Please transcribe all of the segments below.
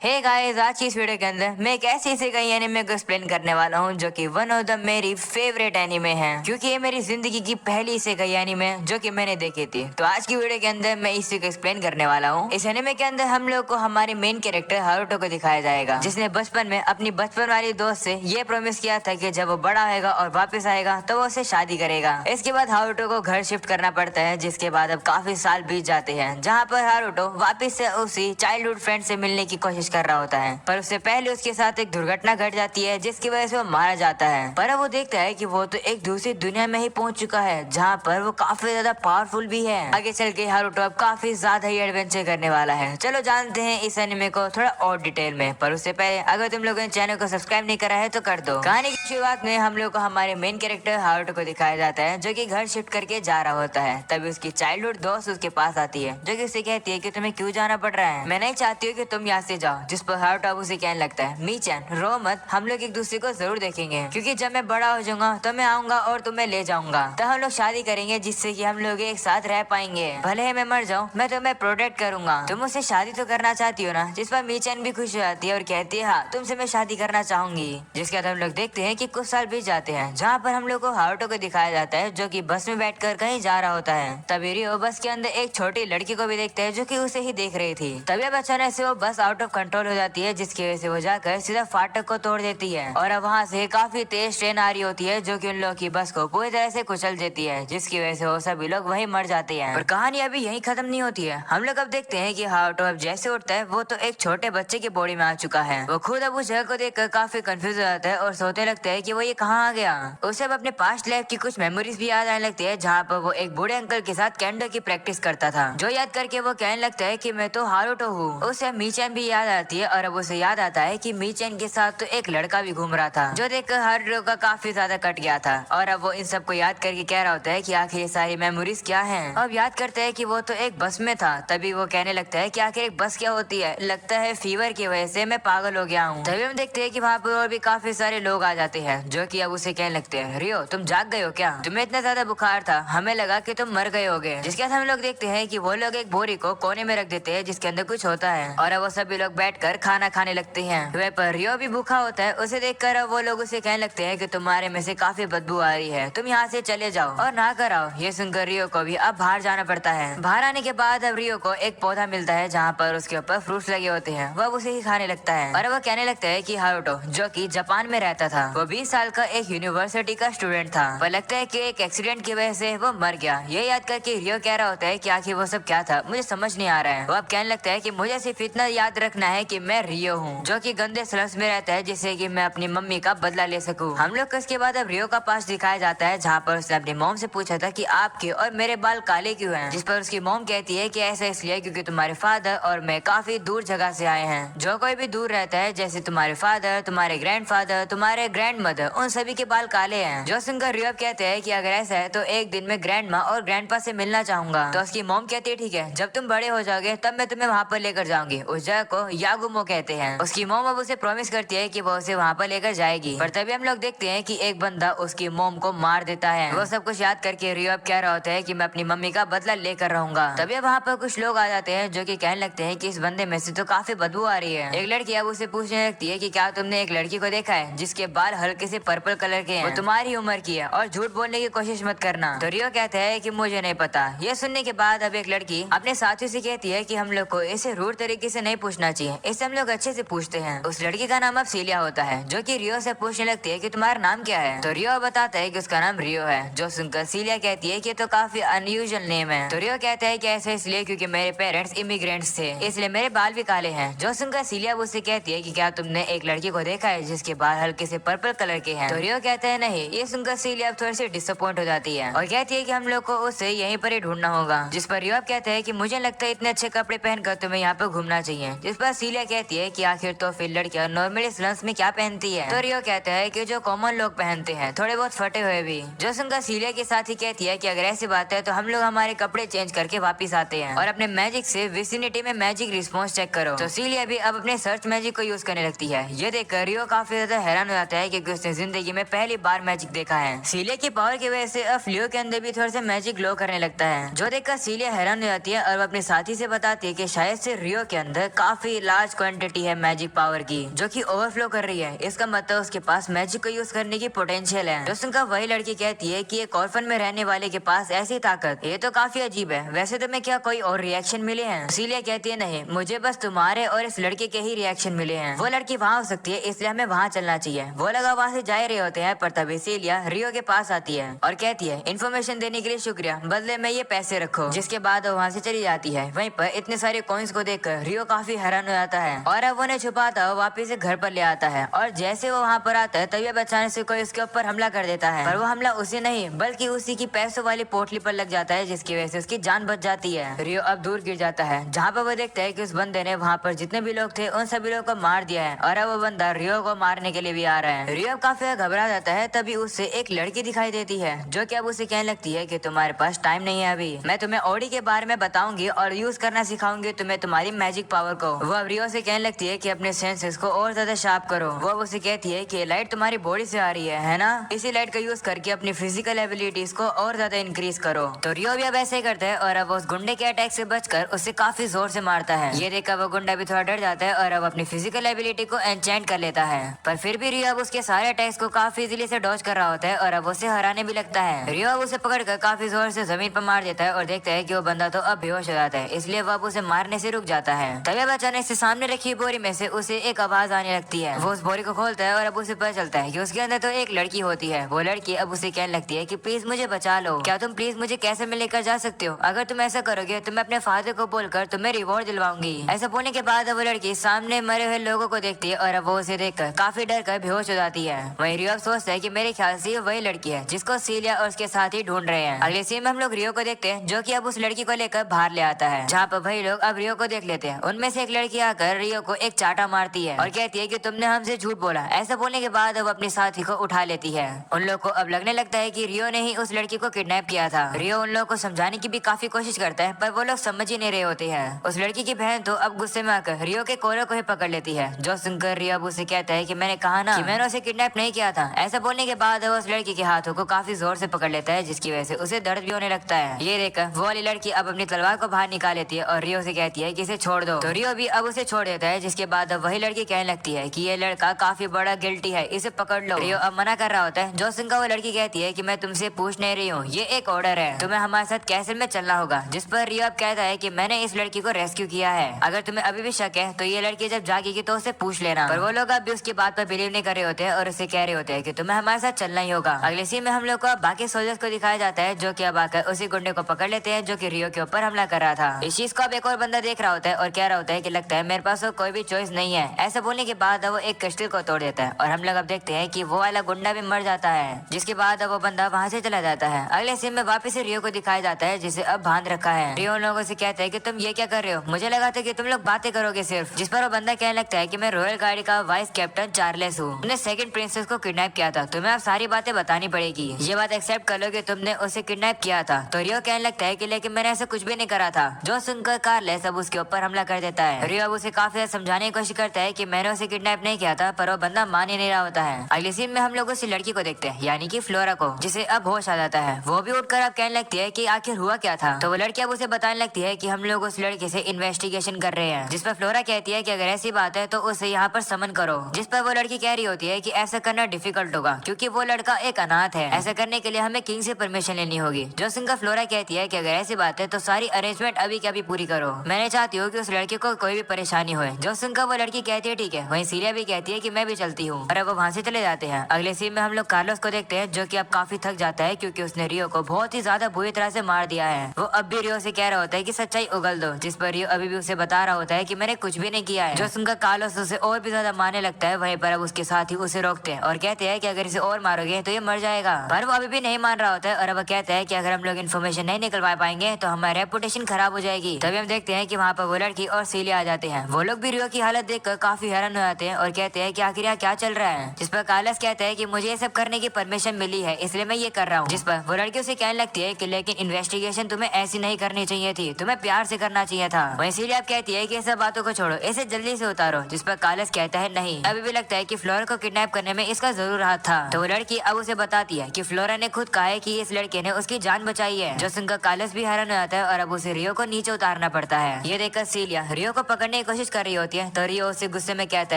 Hey guys, आज की इस वीडियो के अंदर मैं एक ऐसे ऐसे कई एनिमे को एक्सप्लेन करने वाला हूँ जो कि वन ऑफ द मेरी फेवरेट एनिमे है, क्योंकि ये मेरी जिंदगी की पहली से कई एनिमे जो कि मैंने देखी थी। तो आज की वीडियो के अंदर मैं इसी को एक्सप्लेन करने वाला हूँ। इस एनिमे के अंदर हम लोग को हमारे मेन कैरेक्टर हारुतो को दिखाया जाएगा, जिसने बचपन में अपनी बचपन वाली दोस्त से ये प्रॉमिस किया था कि जब वो बड़ा होगा और वापस आएगा तो वो उससे शादी करेगा। इसके बाद हारुतो को घर शिफ्ट करना पड़ता है, जिसके बाद अब काफी साल बीत जाते हैं, जहाँ पर हारुतो वापस से उसी चाइल्डहुड फ्रेंड से मिलने की कोशिश कर रहा होता है। पर उससे पहले उसके साथ एक दुर्घटना घट जाती है, जिसकी वजह से वो मारा जाता है। पर अब वो देखता है कि वो तो एक दूसरी दुनिया में ही पहुंच चुका है, जहाँ पर वो काफी ज्यादा पावरफुल भी है। आगे चल के हारुतो अब काफी ज्यादा ही एडवेंचर करने वाला है। चलो जानते हैं इस एनिमे को थोड़ा और डिटेल में। पर उससे पहले अगर तुम लोगों ने चैनल को सब्सक्राइब नहीं करा है तो कर दो। कहानी की शुरुआत में हम लोग को हमारे मेन कैरेक्टर हारुतो को दिखाया जाता है, जो कि घर शिफ्ट करके जा रहा होता है। तभी उसकी चाइल्डहुड दोस्त उसके पास आती है, जो कि उसे कहती है कि तुम्हें क्यों जाना पड़ रहा है, मैं नहीं चाहती हूँ कि तुम यहाँ से जाओ। जिस पर हारुतो अब उसे कहने लगता है, मीचन रो मत, हम लोग एक दूसरे को जरूर देखेंगे, क्योंकि जब मैं बड़ा हो जाऊंगा तो मैं आऊंगा और तुम्हें ले जाऊंगा, तो हम लोग शादी करेंगे, जिससे कि हम लोग एक साथ रह पाएंगे। भले ही मैं मर जाऊं, मैं तुम्हें प्रोटेक्ट करूंगा। तुम मुझसे शादी तो करना चाहती हो ना? जिस पर मीचन भी खुश हो जाती है और कहती है, हाँ तुमसे मैं शादी करना चाहूंगी। जिसके बाद हम लोग देखते हैं कि कुछ साल बीत जाते हैं, जहाँ पर हम लोग को हारुतो को दिखाया जाता है, जो कि बस में बैठकर कहीं जा रहा होता है। तभी रियो बस के अंदर एक छोटी लड़की को भी देखते हैं, जो कि उसे ही देख रही थी। तभी अब अचानक से वो बस आउट ऑफ कंट्रोल हो जाती है, जिसकी वजह से वो जाकर सीधा फाटक को तोड़ देती है। और अब वहाँ से काफी तेज ट्रेन आ रही होती है, जो कि उन लोगों की बस को पूरी तरह से कुचल देती है, जिसकी वजह से वो सभी लोग वहीं मर जाते हैं। पर कहानी अभी यहीं खत्म नहीं होती है। हम लोग अब देखते हैं कि हारुतो अब जैसे उठता है, वो तो एक छोटे बच्चे की बॉडी में आ चुका है। वो खुद अब उस जगह को देखकर काफी कंफ्यूज हो जाता है और सोचने लगता है कि वो ये कहाँ आ गया। उसे अब अपने पास्ट लाइफ की कुछ मेमोरीज भी याद आने लगती है, जहाँ पर वो एक बूढ़े अंकल के साथ कैंडो की प्रैक्टिस करता था, जो याद करके वो कहने लगता है कि मैं तो हारुतो हूँ। उसे मीचन भी याद आती है, और अब उसे याद आता है कि मीचन के साथ तो एक लड़का भी घूम रहा था, जो देखकर हारुतो का काफी ज्यादा कट गया था। और अब वो इन सब को याद करके कह रहा होता है कि आखिर ये सारी मेमोरीज क्या हैं। अब याद करते हैं कि वो तो एक बस में था। तभी वो कहने लगता है कि आखिर एक बस क्या होती है, लगता है फीवर की वजह से मैं पागल हो गया हूँ। तभी हम देखते हैं कि वहाँ पर और भी काफी सारे लोग आ जाते हैं, जो कि अब उसे कहने लगते हैं, रियो तुम जाग गए हो क्या? तुम्हें इतना ज्यादा बुखार था, हमें लगा कि तुम मर गए होगे। जिसके बाद हम लोग देखते हैं कि वो लोग एक बोरी को कोने में रख देते हैं, जिसके अंदर कुछ होता है, और अब वो सभी लोग बैठकर खाना खाने लगते हैं। वह पर रियो भी भूखा होता है। उसे देखकर वो लोग उसे कहने लगते हैं कि तुम्हारे में से काफी बदबू आ रही है, तुम यहाँ से चले जाओ और नहा कर आओ। ये सुनकर रियो को भी अब बाहर जाना पड़ता है। बाहर आने के बाद अब रियो को एक पौधा मिलता है, जहाँ पर उसके ऊपर फ्रूट्स लगे होते हैं। वह उसे ही खाने लगता है, और वह कहने लगता है कि हारुतो, जो कि जापान में रहता था, वो 20 साल का एक यूनिवर्सिटी का स्टूडेंट था, पर लगता है कि एक एक्सीडेंट की वजह से वो मर गया। ये याद करके रियो कह रहा होता है कि आखिर वो सब क्या था, मुझे समझ नहीं आ रहा है। वो अब कहने लगता है कि मुझे सिर्फ इतना याद रखना है कि मैं रियो हूँ, जो कि गंदे स्लम्स में रहता है, जिससे कि मैं अपनी मम्मी का बदला ले सकूं। हम लोग को इसके बाद अब रियो का पास दिखाया जाता है, जहाँ पर उसने अपनी मॉम से पूछा था कि आपके और मेरे बाल काले क्यों हैं। जिस पर उसकी मॉम कहती है कि ऐसा इसलिए क्योंकि तुम्हारे फादर और मैं काफी दूर जगह से आए हैं। जो कोई भी दूर रहता है, जैसे तुम्हारे फादर, तुम्हारे ग्रैंडफादर, तुम्हारे ग्रैंड मदर, उन सभी के बाल काले हैं। जो सुनकर रियो कहते हैं कि अगर ऐसा है तो एक दिन मैं ग्रैंड माँ और ग्रैंडपा से मिलना चाहूंगा। तो उसकी मॉम कहती है ठीक है, जब तुम बड़े हो जाओगे तब मैं तुम्हें वहाँ पर लेकर जाऊंगी। उस जगह को यागुमो कहते हैं। उसकी मॉम अब उसे प्रॉमिस करती है कि वो उसे वहाँ पर लेकर जाएगी। पर तभी हम लोग देखते हैं कि एक बंदा उसकी मॉम को मार देता है। वो सब कुछ याद करके रियो अब कह रहा होता है कि मैं अपनी मम्मी का बदला लेकर रहूंगा। तभी वहाँ पर कुछ लोग आ जाते हैं, जो कि कहने लगते हैं कि इस बंदे में से तो काफी बदबू आ रही है। एक लड़की अब उसे पूछने लगती है कि क्या तुमने एक लड़की को देखा है जिसके बाल हल्के से पर्पल कलर के हैं? वो तुम्हारी उम्र की है और झूठ बोलने की कोशिश मत करना। तो रियो कहता है कि मुझे नहीं पता। ये सुनने के बाद अब एक लड़की अपने साथियों से कहती है कि हम लोग को इसे रूड तरीके से नहीं पूछना चाहिए, इसे हम लोग अच्छे से पूछते हैं। उस लड़की का नाम अब सीलिया होता है, जो कि रियो से पूछने लगती है कि तुम्हारा नाम क्या है? तो रियो बताता है कि उसका नाम रियो है। जो सुनकर सीलिया कहती है कि तो काफी अनयूजुअल नेम है। तो रियो कहता है कि ऐसा इसलिए क्योंकि मेरे पेरेंट्स इमिग्रेंट्स थे, इसलिए मेरे बाल भी काले हैं। जो सुनकर सीलिया उससे कहती है कि क्या तुमने एक लड़की को देखा है जिसके बाल हल्के से पर्पल कलर के हैं? तो रियो कहता है नहीं। ये सुनकर सीलिया थोड़ी सी डिसअपॉइंट हो जाती है और कहती है कि हम लोग को उसे यहीं पर ही ढूंढना होगा। जिस पर रियो कहता है कि मुझे लगता है इतने अच्छे कपड़े पहनकर तुम्हें यहाँ पर घूमना चाहिए। जिस पर सीलिया कहती है कि आखिर तो फिर लड़कियां नॉर्मली स्लम्स में क्या पहनती है? तो रियो कहता है कि जो कॉमन लोग पहनते हैं, थोड़े बहुत फटे हुए भी। जो सुनकर सीलिया के साथ ही कहती है कि अगर ऐसी बात है तो हम लोग हमारे कपड़े चेंज करके वापस आते हैं और अपने मैजिक से विसिनिटी में मैजिक रिस्पॉन्स चेक करो। तो सीलिया भी अब अपने सर्च मैजिक को यूज करने लगती है। ये देखकर रियो काफी ज्यादा हैरान हो जाता है क्योंकि उसने जिंदगी में पहली बार मैजिक देखा है। सीलिया की पावर की वजह से अब लियो के अंदर भी थोड़ा सा मैजिक ग्लो करने लगता है। जो देखकर सीलिया हैरान हो जाती है और वो अपने साथी से बताती है कि शायद से रियो के अंदर काफी लार्ज क्वांटिटी है मैजिक पावर की जो कि ओवरफ्लो कर रही है। इसका मतलब उसके पास मैजिक को यूज करने की पोटेंशियल है। जोसुंका वही लड़की कहती है कि एक ऑर्फन में रहने वाले के पास ऐसी ताकत, ये तो काफी अजीब है। वैसे तुम्हें क्या कोई और रिएक्शन मिले हैं? सीलिया कहती है नहीं, मुझे बस तुम्हारे और इस लड़के के ही रिएक्शन मिले हैं। वो लड़की वहाँ हो सकती है इसलिए हमें वहाँ चलना चाहिए। वो लगा वहाँ से जा रहे होते हैं पर तभी सीलिया रियो के पास आती है और कहती है इन्फॉर्मेशन देने के लिए शुक्रिया, बदले में ये पैसे रखो। जिसके बाद वो वहाँ से चली जाती है। वहीं पर इतने सारे कॉइन्स को देखकर रियो काफी हैरान हो जाता है और अब उन्हें छुपाता वापिस से घर पर ले आता है। और जैसे वो वहाँ पर आता है तभी अब अचानक से कोई उसके ऊपर हमला कर देता है, पर वो हमला उसे नहीं बल्कि उसी की पैसों वाली पोटली पर लग जाता है, जिसकी वजह से उसकी जान बच जाती है। रियो अब दूर गिर जाता है जहाँ पर वो देखता है कि उस बंदे ने वहाँ पर जितने भी लोग थे उन सभी लोगों को मार दिया है और अब वो बंदा रियो को मारने के लिए भी आ रहा है। रियो अब काफी घबरा जाता है। तभी उससे एक लड़की दिखाई देती है जो कि अब उसे कहने लगती है कि तुम्हारे पास टाइम नहीं है, अभी मैं तुम्हें ओडी के बारे में बताऊंगी और यूज करना सिखाऊंगी तुम्हें तुम्हारी मैजिक पावर को। वो अब रियो से कहने लगती है कि अपने सेंसेस को और ज्यादा शार्प करो। वो अब उसे कहती है कि लाइट तुम्हारी बॉडी से आ रही है ना, इसी लाइट का यूज करके अपनी फिजिकल एबिलिटीज को और ज्यादा इंक्रीज करो। तो रियो भी अब ऐसे ही करता है और अब उस गुंडे के अटैक से बचकर उसे काफी जोर से मारता है। ये देखकर वो गुंडा भी थोड़ा डर जाता है और अब अपनी फिजिकल एबिलिटी को एनचेंट कर लेता है, पर फिर भी रियो अब उसके सारे अटैक्स को काफी इजीली से डॉज कर रहा होता है और अब उसे हराने भी लगता है। रियो अब उसे पकड़कर काफी जोर से जमीन पर मार देता है और देखता है कि वो बंदा तो अब बेहोश हो जाता है, इसलिए वो अब उसे मारने से रुक जाता है। तभी अब अचानक से सामने रखी बोरी में से उसे एक आवाज आने लगती है। वो उस बोरी को खोलता है और अब उसे पता चलता है कि उसके अंदर तो एक लड़की होती है। वो लड़की अब उसे कहने लगती है कि प्लीज मुझे बचा लो, क्या तुम प्लीज मुझे कैसे में लेकर जा सकते हो? अगर तुम ऐसा करोगे तो मैं अपने फादर को बोलकर तुम्हें रिवॉर्ड दिलवाऊंगी। ऐसा बोलने के बाद वो लड़की सामने मरे हुए लोगों को देखती है और अब वो उसे देखकर काफी डर कर बेहोश हो जाती है। वहीं रियो अब सोचता है कि मेरे ख्याल से ये वही लड़की है जिसको सीलिया और उसके साथी ढूंढ रहे हैं। अगले सीन में हम लोग रियो को देखते हैं जो कि अब उस लड़की को लेकर बाहर ले आता है, जहाँ पर वही लोग अब रियो को देख लेते हैं। उनमें से एक लड़की आकर रियो को एक चाटा मारती है और कहती है कि तुमने हमसे झूठ बोला। ऐसा बोलने के बाद वो अपनी साथी को उठा लेती है। उन लोग को अब लगने लगता है कि रियो ने ही उस लड़की को किडनैप किया था। रियो उन लोगों को समझाने की भी काफी कोशिश करता है पर वो लोग समझ ही नहीं रहे होते हैं। उस लड़की की बहन तो अब गुस्से में आकर रियो के कॉलर को ही पकड़ लेती है, जो सुनकर रियो अब उसे कहता है कि मैंने कहा ना कि मैंने उसे किडनैप नहीं किया था। ऐसा बोलने के बाद वो उस लड़की के हाथों को काफी जोर से पकड़ लेता है, जिसकी वजह से उसे दर्द भी होने लगता है। ये देखकर वो वाली लड़की अब अपनी तलवार को बाहर निकाल लेती है और रियो से कहती है कि इसे छोड़ दो। तो रियो भी अब उसे छोड़ देता है, जिसके बाद अब वही लड़की कहने लगती है कि ये लड़का काफी बड़ा गिल्टी है, इसे पकड़ लो। रियो अब मना कर रहा होता है। जो सुनकर वो लड़की कहती है कि मैं तुमसे पूछ नहीं रही हूँ, ये एक ऑर्डर है, तुम्हें हमारे साथ कैसल में चलना होगा। जिस पर रियो अब कहता है कि मैंने इस लड़की को रेस्क्यू किया है, अगर तुम्हें अभी भी शक है तो ये लड़की जब जागेगी तो उसे पूछ लेना। पर वो लोग अब भी उसकी बात पर बिलीव नहीं कर रहे होते हैं और उसे कह रहे होते हैं कि तुम्हें हमारे साथ चलना ही होगा। अगले सीन में हम लोग को बाकी सोल्जर्स को दिखाया जाता है जो कि अब आकर उसी गुंडे को पकड़ लेते हैं जो कि रियो के ऊपर हमला कर रहा था। इस चीज को अब एक और बंदा देख रहा होता है और कह रहा होता है कि लगता है मेरे पास तो कोई भी चॉइस नहीं है। ऐसा बोलने के बाद वो एक क्रिस्टल को तोड़ देता है और हम लोग अब देखते हैं कि वो वाला गुंडा भी मर जाता है, जिसके बाद अब वो बंदा वहाँ से चला जाता है। अगले सीन में वापस से रियो को दिखाया जाता है जिसे अब बांध रखा है। रियो उन लोगों से कहता है कि तुम ये क्या कर रहे हो, मुझे लगा था कि तुम लोग बातें करोगे सिर्फ। जिस पर वो बंदा कहने लगता है कि मैं रॉयल गार्ड का वाइस कैप्टन चार्लेस हूँ, तुमने सेकंड प्रिंसेस को किडनैप किया था, तुम्हें अब सारी बातें बतानी पड़ेगी। ये बात एक्सेप्ट कर लो कि तुमने उसे किडनैप किया था। तो रियो कहने लगता है कि लेकिन मैंने ऐसा कुछ भी नहीं करा था। जो सुनकर कार्लेस अब उसके ऊपर हमला कर देता है। रियो अब उसे काफी समझाने की कोशिश करता है कि मैंने उसे किडनैप नहीं किया था, पर वो बंदा मान ही नहीं रहा होता है। अगले सीन में हम लोग उस लड़की को देखते हैं, यानी कि फ्लोरा को, जिसे अब होश आ जाता है। वो भी उठकर अब कहने लगती है कि आखिर हुआ क्या था। तो वो लड़की अब उसे बताने लगती है कि हम लोग उस लड़के से इन्वेस्टिगेशन कर रहे हैं। जिस पर फ्लोरा कहती है कि अगर ऐसी बात है तो उसे यहाँ पर समन करो। जिस पर वो लड़की कह रही होती है कि ऐसा करना डिफिकल्ट होगा क्योंकि वो लड़का एक अनाथ है, ऐसा करने के लिए हमें किंग से परमिशन लेनी होगी। जो सिंह फ्लोरा कहती है कि अगर ऐसी बात है तो सारी अरेंजमेंट अभी के अभी पूरी करो, मैंने चाहती हूँ कि उस लड़के को कोई भी परेशानी हो। जो सिंह वो लड़की कहती है ठीक है। वहीं सीरिया भी कहती है कि मैं भी चलती हूँ और अब वो वहाँ से चले जाते हैं। अगले सीन में हम लोग कार्लोस को देखते हैं जो कि अब काफी थक जाता है क्योंकि उसने रियो को बहुत ही ज्यादा बुरी तरह से मार दिया है। वो अब भी रियो से कह रहा होता है कि सच्चाई उगल दो, जिस पर रियो अभी भी उसे बता रहा होता है कि मैंने कुछ भी नहीं किया है। जो सुनकर कार्लोस उसे और भी ज्यादा मारने लगता है। वहीं पर अब उसके साथ ही उसे रोकते हैं और कहते हैं कि अगर इसे और मारोगे तो ये मर जाएगा, पर वो अभी भी नहीं मान रहा होता है और अब कहता है कि अगर हम लोग इन्फॉर्मेशन नहीं निकलवा पाएंगे तो हमारी रेपुटेशन खराब हो जाएगी। तभी हम देखते हैं कि वहाँ पर वो लड़की और सीलिया आ जाते हैं। वो लोग भी रियो की हालत देखकर काफी हैरान हो जाते हैं और कहते हैं कि आखिर यहाँ क्या चल रहा है। जिस पर कार्लोस कहता है कि मुझे ये सब करने की परमिशन मिली है इसलिए मैं ये कर रहा हूँ। जिस पर वो लड़की उसे कहने लगती है कि लेकिन इन्वेस्टिगेशन तुम्हें ऐसी नहीं करनी चाहिए थी, तुम्हें प्यार से करना चाहिए था। वहीं सीलिया कहती है कि सब बातों को छोड़ो, इसे जल्दी से उतारो। जिस पर कार्लोस कहता है नहीं, अभी भी लगता है कि फ्लोरा को किडनैप करने में इसका जरूर हाथ था। तो वो लड़की अब उसे बताती है कि फ्लोरा ने खुद कहा है कि इस लड़के ने उसकी जान बचाई है। जो सुनकर कार्लोस भी हैरान हो जाता है और अब उसे रियो को नीचे उतारना पड़ता है। ये देखकर सीलिया रियो को पकड़ने की कोशिश कर रही होती है तो रियो उसे गुस्से में कहता